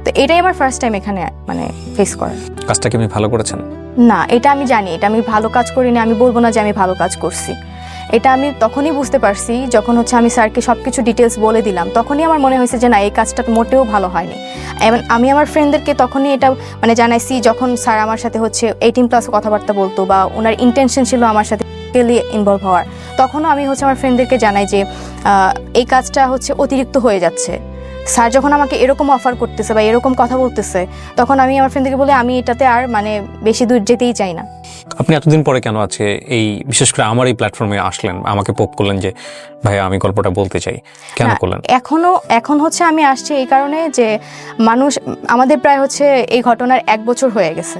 তো এটাই আমার ফার্স্ট টাইম এখানে মানে ফেস করার। কাজটা কি আপনি ভালো করেছেন? না, এটা আমি জানি এটা আমি ভালো কাজ করিনি, আমি বলবো না যে আমি ভালো কাজ করছি। এটা আমি তখনই বুঝতে পারছি যখন হচ্ছে আমি স্যারকে সব কিছু ডিটেলস বলে দিলাম, তখনই আমার মনে হয়েছে যে না, এই কাজটা মোটেও ভালো হয়নি। এবং আমি আমার ফ্রেন্ডদেরকে তখনই এটা মানে জানাইছি যখন স্যার আমার সাথে হচ্ছে 18+ কথাবার্তা বলতো বা ওনার ইন্টেনশন ছিল আমার সাথে ইনভলভ হওয়ার, তখনও আমি হচ্ছে আমার ফ্রেন্ডদেরকে জানাই যে এই কাজটা হচ্ছে অতিরিক্ত হয়ে যাচ্ছে। স্যার যখন আমাকে এরকম অফার করতেছে বা এরকম কথা বলতেছে, তখন আমি আমার ফ্রেন্ডদেরকে বলি আমি এটাতে আর মানে বেশি দূর যেতেই চাই না। আপনি এতদিন পরে কেন আছে এই বিশেষ করে আমার এই প্ল্যাটফর্মে আসলেন, আমাকে পোক করলেন যে ভাইয়া আমি গল্পটা বলতে চাই, কেন করলেন? এখন হচ্ছে আমি আসছি এই কারণে যে মানুষ আমাদের প্রায় হচ্ছে এই ঘটনার 1 বছর হয়ে গেছে।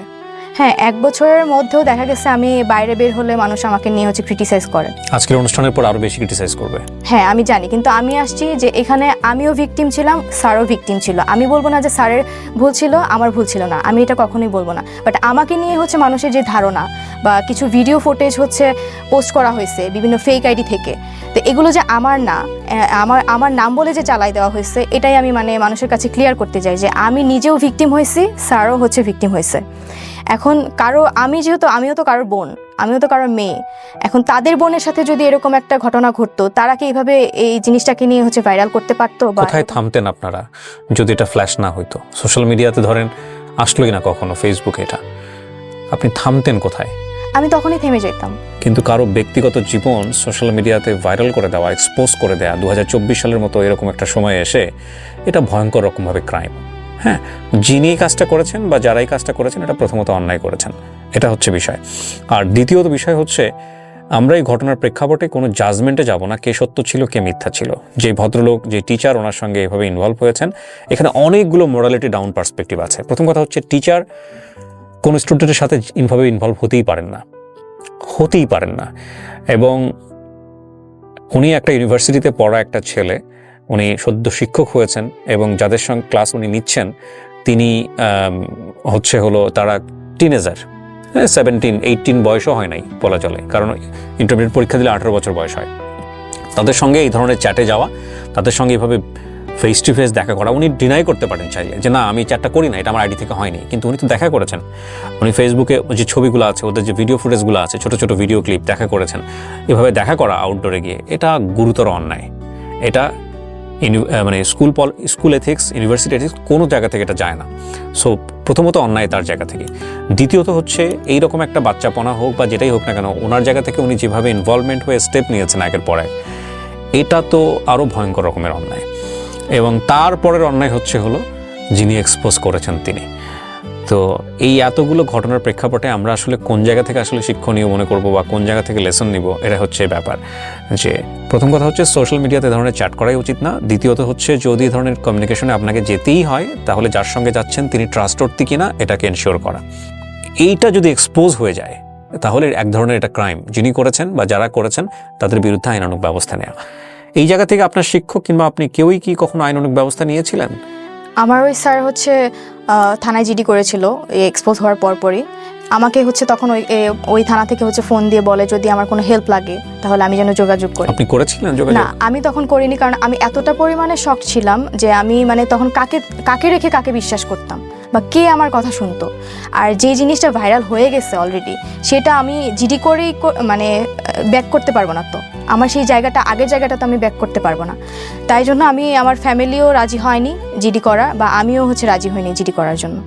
হ্যাঁ, 1 বছরের মধ্যেও দেখা গেছে আমি বাইরে বের হলে মানুষ আমাকে নিয়ে হচ্ছে ক্রিটিসাইজ করে। আজকের অনুষ্ঠানের পর আরো বেশি ক্রিটিসাইজ করবে। হ্যাঁ আমি জানি, কিন্তু আমি আসছি যে এখানে আমিও ভিকটিম ছিলাম, স্যারও ভিকটিম ছিল। আমি বলবো না যে স্যারের ভুল ছিল, আমার ভুল ছিল না, আমি এটা কখনোই বলবো না। বাট আমাকে নিয়ে হচ্ছে মানুষের যে ধারণা বা কিছু ভিডিও ফুটেজ হচ্ছে পোস্ট করা হয়েছে বিভিন্ন ফেক আইডি থেকে, তো এগুলো যে আমার না, আমার নাম বলে যে চালাই দেওয়া হয়েছে, এটাই আমি মানে মানুষের কাছে ক্লিয়ার করতে চাই যে আমি নিজেও ভিকটিম হয়েছি, স্যারও হচ্ছে ভিকটিম হয়েছে। এখন আমিও তো কারোর বোন, আমিও তো কারোর মেয়ে। এখন তাদের বোনের সাথে যদি এরকম একটা ঘটনা ঘটতো, তারা কি এইভাবে এই জিনিসটাকে নিয়ে হচ্ছে ভাইরাল করতে পারতো? কোথায় থামতেন আপনারা যদি এটা ফ্ল্যাশ না হইতো? সোশ্যাল মিডিয়াতে ধরেন আসলোই না কখনো, ফেসবুকে এটা আপনি থামতেন কোথায়? আমি তখনই থেমে যেতাম। কিন্তু কারো ব্যক্তিগত জীবন সোশ্যাল মিডিয়াতে ভাইরাল করে দেওয়া, এক্সপোজ করে দেওয়া 2024 সালের মতো এরকম একটা সময় এসে, এটা ভয়ঙ্কর রকমভাবে ক্রাইম। হ্যাঁ, যিনি এই কাজটা করেছেন বা যারাই কাজটা করেছেন, এটা প্রথমত অন্যায় করেছেন, এটা হচ্ছে বিষয়। আর দ্বিতীয়ত বিষয় হচ্ছে, আমরা এই ঘটনার প্রেক্ষাপটে কোনো জাজমেন্টে যাব না কে সত্য ছিল কে মিথ্যা ছিল। যে ভদ্রলোক, যে টিচার ওনার সঙ্গে এভাবে ইনভলভ হয়েছেন, এখানে অনেকগুলো মোরালিটি ডাউন পার্সপেক্টিভ আছে। প্রথম কথা হচ্ছে, টিচার কোনো স্টুডেন্টের সাথে ইনভলভ হতেই পারেন না। এবং উনি একটা ইউনিভার্সিটিতে পড়া একটা ছেলে, উনি সদ্য শিক্ষক হয়েছেন এবং যাদের সঙ্গে ক্লাস উনি নিচ্ছেন তিনি তারা টিনেজার, 17-18 বয়সও হয় নাই বলা চলে, কারণ ইন্টারমিডিয়েট পরীক্ষা দিলে 18 বছর বয়স হয়। তাদের সঙ্গে এই ধরনের চ্যাটে যাওয়া, তাদের সঙ্গে এভাবে ফেস টু ফেস দেখা করা, উনি ডিনাই করতে পারেন চাইলে যে না আমি চ্যাটটা করি না, এটা আমার আইডি থেকে হয়নি, কিন্তু উনি তো দেখা করেছেন। উনি ফেসবুকে যে ছবিগুলো আছে, ওদের যে ভিডিও ফুটেজগুলো আছে, ছোট ছোট ভিডিও ক্লিপ দেখা করেছেন। এভাবে দেখা করা আউটডোরে গিয়ে, এটা গুরুতর অন্যায়। এটা মানে স্কুল এথিক্স, ইউনিভার্সিটি এথিক্স কোনো জায়গা থেকে এটা যায় না। সো প্রথমত অন্যায় তার জায়গা থেকে। দ্বিতীয়ত হচ্ছে, এইরকম একটা বাচ্চাপনা হোক বা যেটাই হোক না কেন, ওনার জায়গা থেকে উনি যেভাবে ইনভলভমেন্ট হয়ে স্টেপ নিয়েছেন একের পর এক, এটা তো আরও ভয়ঙ্কর রকমের অন্যায়। এবং তারপরের অন্যায় হলো যিনি এক্সপোজ করেছেন তিনি। তো এই এতগুলো ঘটনার প্রেক্ষাপটে আমরা আসলে কোন জায়গা থেকে আসলে শিক্ষণীয় মনে করব বা কোন জায়গা থেকে লেসন নিব, এটা হচ্ছে ব্যাপার। যে প্রথম কথা হচ্ছে, সোশ্যাল মিডিয়াতে ধরনের চ্যাট করাই উচিত না। দ্বিতীয়ত হচ্ছে, যদি ধরনের কমিউনিকেশনে আপনাকে যেতেই হয়, তাহলে যার সঙ্গে যাচ্ছেন তিনি ট্রাস্টওয়ার্থি কিনা এটাকে এনশিওর করা। এইটা যদি এক্সপোজ হয়ে যায়, তাহলে এক ধরনের এটা ক্রাইম। যিনি করেছেন বা যারা করেছেন তাদের বিরুদ্ধে আইনানুগ ব্যবস্থা নেওয়া। এই জায়গা থেকে আপনার শিক্ষক কিংবা আপনি কেউই কি কখনো আইনানুগ ব্যবস্থা নিয়েছিলেন? আমার ওই স্যার হচ্ছে থানায় জিডি করেছিল এই এক্সপোজ হওয়ার পরপরই। আমাকে হচ্ছে তখন ওই থানা থেকে হচ্ছে ফোন দিয়ে বলে যদি আমার কোনো হেল্প লাগে তাহলে আমি যেন যোগাযোগ করি। আপনি করেছিলেন যোগাযোগ? না, আমি তখন করিনি, কারণ আমি এতটা পরিমাণে শক ছিলাম যে আমি মানে তখন কাকে রেখে কাকে বিশ্বাস করতাম বা কে আমার কথা শুনতো। আর যে জিনিসটা ভাইরাল হয়ে গেছে অলরেডি, সেটা আমি জিডি করেই মানে ব্যাক করতে পারবো না। তো আমার সেই আগের জায়গাটা তো আমি ব্যাক করতে পারবো না। তাই জন্য আমার ফ্যামিলিও রাজি হয়নি জিডি করা, বা আমিও হচ্ছে রাজি হইনি জিডি করার জন্য।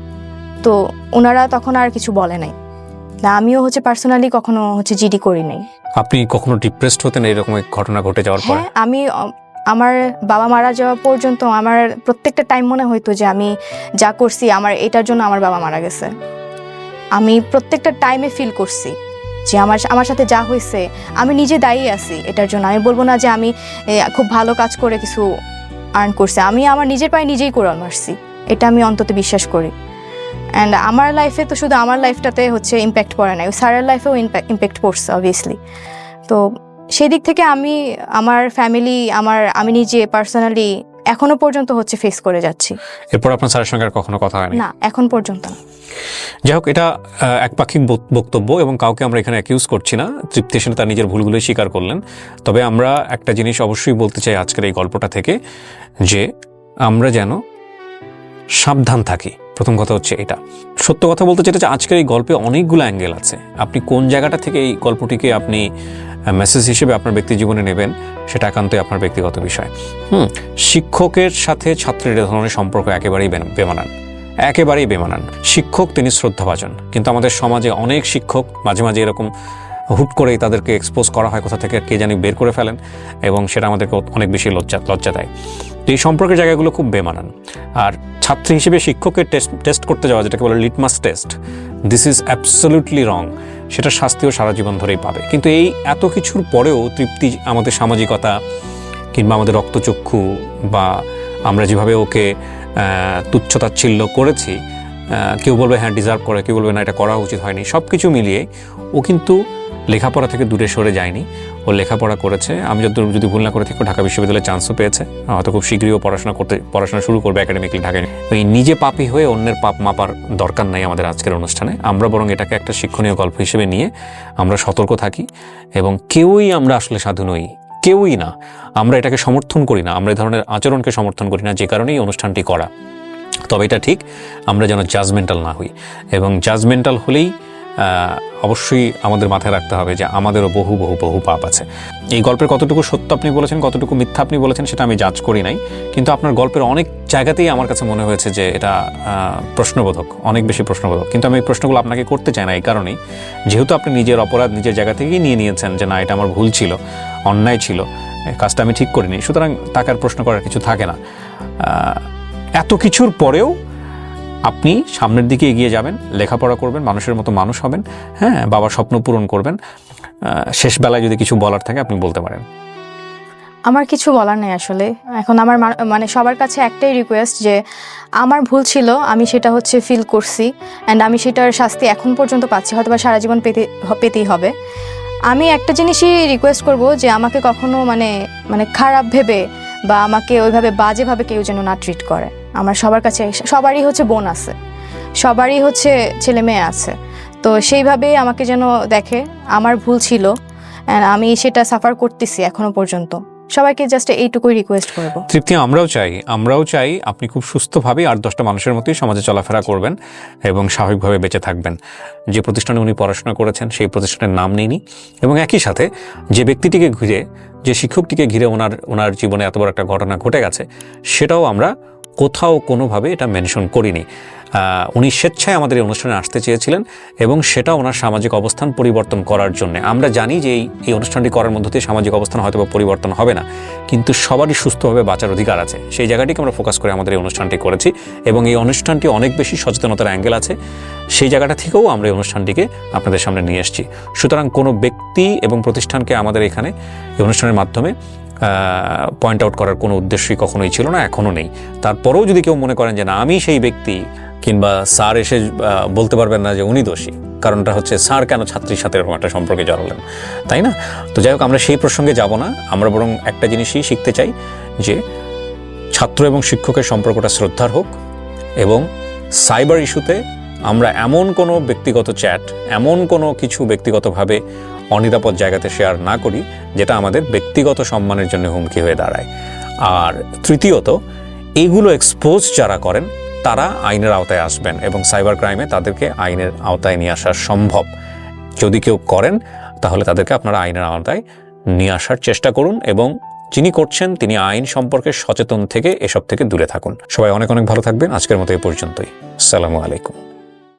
তো ওনারা তখন আর কিছু বলে নাই। না, আমিও হচ্ছে পার্সোনালি কখনো হচ্ছে জিডি করি নাই। আপনি কখনো ডিপ্রেসড হতেন এরকম ঘটনা ঘটে যাওয়ার পর? হ্যাঁ, আমি আমার বাবা মারা যাওয়া পর্যন্ত আমার প্রত্যেকটা টাইম মনে হইতো যে আমি যা করছি আমার এটার জন্য আমার বাবা মারা গেছে। আমি প্রত্যেকটা টাইমে ফিল করছি যে আমার সাথে যা হয়েছে আমি নিজে দায়ী আছি এটার জন্য। আমি বলবো না যে আমি খুব ভালো কাজ করে কিছু আর্ন করছি, আমি আমার নিজের পায়ে নিজেই কোড়াল মারছি, এটা আমি অন্তত বিশ্বাস করি। অ্যান্ড আমার লাইফে তো শুধু আমার লাইফটাতে হচ্ছে ইম্প্যাক্ট পড়ে নাই, স্যারের লাইফেও ইম্প্যাক্ট পড়ছে অবভিয়াসলি। তো সেই দিক থেকে আমি আমার ফ্যামিলি আমি নিজে পার্সোনালি এখনো পর্যন্ত হচ্ছে ফেস করে যাচ্ছি। এরপর আপনার স্যারের সঙ্গে আর কখনো কথা হয়নি? না, এখন পর্যন্ত না। যাই হোক, এটা একপাক্ষিক বক্তব্য এবং কাউকে আমরা এখানে অ্যাকিউজ করছি না। তৃপ্তি এসে তার নিজের ভুলগুলোই স্বীকার করলেন। তবে আমরা একটা জিনিস অবশ্যই বলতে চাই আজকের এই গল্পটা থেকে, যে আমরা যেন সাবধান থাকি। প্রথম কথা হচ্ছে এটা। সত্য কথা বলতে যেটা, যে আজকের এই গল্পে অনেকগুলো অ্যাঙ্গেল আছে। আপনি কোন জায়গাটা থেকে এই গল্পটিকে আপনি মেসেজ হিসেবে আপনার ব্যক্তি জীবনে নেবেন সেটা একান্তই আপনার ব্যক্তিগত বিষয়। শিক্ষকের সাথে ছাত্রের এ ধরনের সম্পর্ক একেবারেই বেমানান। শিক্ষক তিনি শ্রদ্ধাভাজন, কিন্তু আমাদের সমাজে অনেক শিক্ষক মাঝে মাঝে এরকম হুট করেই তাদেরকে এক্সপোজ করা হয় কোথা থেকে কে জানি বের করে ফেলেন, এবং সেটা আমাদেরকে অনেক বেশি লজ্জা দেয়। তো এই সম্পর্কের জায়গাগুলো খুব বেমানান। আর ছাত্রী হিসেবে শিক্ষককে টেস্ট করতে যাওয়া, যেটাকে বলে litmus test, this is absolutely রং। সেটা শাস্তিও সারা জীবন ধরেই পাবে। কিন্তু এই এত কিছুর পরেও তৃপ্তি আমাদের সামাজিকতা কিংবা আমাদের রক্তচক্ষু বা আমরা যেভাবে ওকে তুচ্ছতাচ্ছিল্য করেছি, কেউ বলবে হ্যাঁ ডিজার্ভ করে, কেউ বলবে না এটা করা উচিত হয়নি, সব কিছু মিলিয়ে ও কিন্তু লেখাপড়া থেকে দূরে সরে যায়নি। ও লেখাপড়া করেছে। আমি যদি ভুল না করে থাকি, ঢাকা বিশ্ববিদ্যালয়ে চান্সও পেয়েছে। হয়তো খুব শীঘ্রই ও পড়াশোনা শুরু করবে একাডেমিক্যালি ঢাকায়। ওই নিজে পাপী হয়ে অন্যের পাপ মাপার দরকার নাই আমাদের আজকের অনুষ্ঠানে। আমরা বরং এটাকে একটা শিক্ষণীয় গল্প হিসেবে নিয়ে আমরা সতর্ক থাকি, এবং কেউই আমরা আসলে সাধু নই, কেউই না। আমরা এটাকে সমর্থন করি না, আমরা এই ধরনের আচরণকে সমর্থন করি না, যে কারণেই অনুষ্ঠানটি করা। তবে এটা ঠিক, আমরা যেন জাজমেন্টাল না হই, এবং জাজমেন্টাল হলেই অবশ্যই আমাদের মাথায় রাখতে হবে যে আমাদেরও বহু বহু বহু পাপ আছে। এই গল্পের কতটুকু সত্য আপনি বলেছেন, কতটুকু মিথ্যা আপনি বলেছেন, সেটা আমি জাজ করি নাই, কিন্তু আপনার গল্পের অনেক জায়গাতেই আমার কাছে মনে হয়েছে যে এটা প্রশ্নবোধক, অনেক বেশি প্রশ্নবোধক। কিন্তু আমি এই প্রশ্নগুলো আপনাকে করতে চাই না এই কারণেই, যেহেতু আপনি নিজের অপরাধ নিজের জায়গা থেকেই নিয়েছেন যে না এটা আমার ভুল ছিল, অন্যায় ছিল, কাজটা আমি ঠিক করিনি, সুতরাং তাকে আর প্রশ্ন করার কিছু থাকে না। এত কিছুর পরেও আপনি সামনের দিকে এগিয়ে যাবেন, লেখাপড়া করবেন, মানুষের মতো মানুষ হবেন, হ্যাঁ, বাবার স্বপ্ন পূরণ করবেন। শেষ বেলায় যদি কিছু বলার থাকে আপনি বলতে পারেন। আমার কিছু বলার নেই আসলে। এখন আমার মানে সবার কাছে একটাই রিকোয়েস্ট, যে আমার ভুল ছিল, আমি সেটা হচ্ছে ফিল করছি, অ্যান্ড আমি সেটার শাস্তি এখন পর্যন্ত পাচ্ছি, হয়তো বা সারা জীবন পেতেই হবে। আমি একটা জিনিসই রিকোয়েস্ট করব, যে আমাকে কখনো মানে খারাপ ভেবে বা আমাকে ওইভাবে বাজেভাবে কেউ যেন না ট্রিট করে। আমার সবার কাছে, সবারই হচ্ছে বোন আছে, সবারই হচ্ছে ছেলে মেয়ে আছে, তো সেইভাবেই আমাকে যেন দেখে। আমার ভুল ছিল, আমি সেটা সাফার করতেছি এখনো পর্যন্ত। সবাইকে জাস্ট এইটুকুই রিকোয়েস্ট করব। তৃপ্তি, আমরাও চাই আপনি খুব সুস্থভাবে 8-10টা মানুষের মতোই সমাজে চলাফেরা করবেন এবং স্বাভাবিকভাবে বেঁচে থাকবেন। যে প্রতিষ্ঠানে উনি পড়াশোনা করেছেন সেই প্রতিষ্ঠানের নাম নেইনি, এবং একই সাথে যে ব্যক্তিটিকে ঘিরে, যে শিক্ষকটিকে ঘিরে ওনার জীবনে এত বড় একটা ঘটনা ঘটে গেছে, সেটাও আমরা কোথাও কোনোভাবে এটা মেনশন করিনি। উনি স্বেচ্ছায় আমাদের এই অনুষ্ঠানে আসতে চেয়েছিলেন, এবং সেটা ওনার সামাজিক অবস্থান পরিবর্তন করার জন্য। আমরা জানি যে এই অনুষ্ঠানটি করার মধ্য দিয়ে সামাজিক অবস্থান হয়তো বা পরিবর্তন হবে না, কিন্তু সবারই সুস্থভাবে বাঁচার অধিকার আছে। সেই জায়গাটিকে আমরা ফোকাস করে আমাদের এই অনুষ্ঠানটি করেছি, এবং এই অনুষ্ঠানটি অনেক বেশি সচেতনতার অ্যাঙ্গেল আছে, সেই জায়গাটা থেকেও আমরা এই অনুষ্ঠানটিকে আপনাদের সামনে নিয়ে এসেছি। সুতরাং কোনো ব্যক্তি এবং প্রতিষ্ঠানকে আমাদের এখানে এই অনুষ্ঠানের মাধ্যমে পয়েন্ট আউট করার কোনো উদ্দেশ্যই কখনোই ছিল না, এখনও নেই। তারপরেও যদি কেউ মনে করেন যে না আমি সেই ব্যক্তি, কিংবা স্যার এসে বলতে পারবেন না যে উনি দোষী, কারণটা হচ্ছে স্যার কেন ছাত্রীর সাথে এরকম একটা সম্পর্কে জড়ালেন, তাই না? তো যাই হোক, আমরা সেই প্রসঙ্গে যাব না। আমরা বরং একটা জিনিসই শিখতে চাই, যে ছাত্র এবং শিক্ষকের সম্পর্কটা শ্রদ্ধার হোক, এবং সাইবার ইস্যুতে আমরা এমন কোনো ব্যক্তিগত চ্যাট, এমন কোনো কিছু ব্যক্তিগতভাবে অনিরাপদ জায়গাতে শেয়ার না করি যেটা আমাদের ব্যক্তিগত সম্মানের জন্য হুমকি হয়ে দাঁড়ায়। আর তৃতীয়ত, এইগুলো এক্সপোজ যারা করেন তারা আইনের আওতায় আসবেন, এবং সাইবার ক্রাইমে তাদেরকে আইনের আওতায় নিয়ে আসা সম্ভব। যদি কেউ করেন তাহলে তাদেরকে আপনারা আইনের আওতায় নিয়ে আসার চেষ্টা করুন, এবং যিনি করছেন তিনি আইন সম্পর্কে সচেতন থেকে এসব থেকে দূরে থাকুন। সবাই অনেক অনেক ভালো থাকবেন। আজকের মতো এই পর্যন্তই। আসসালামু আলাইকুম।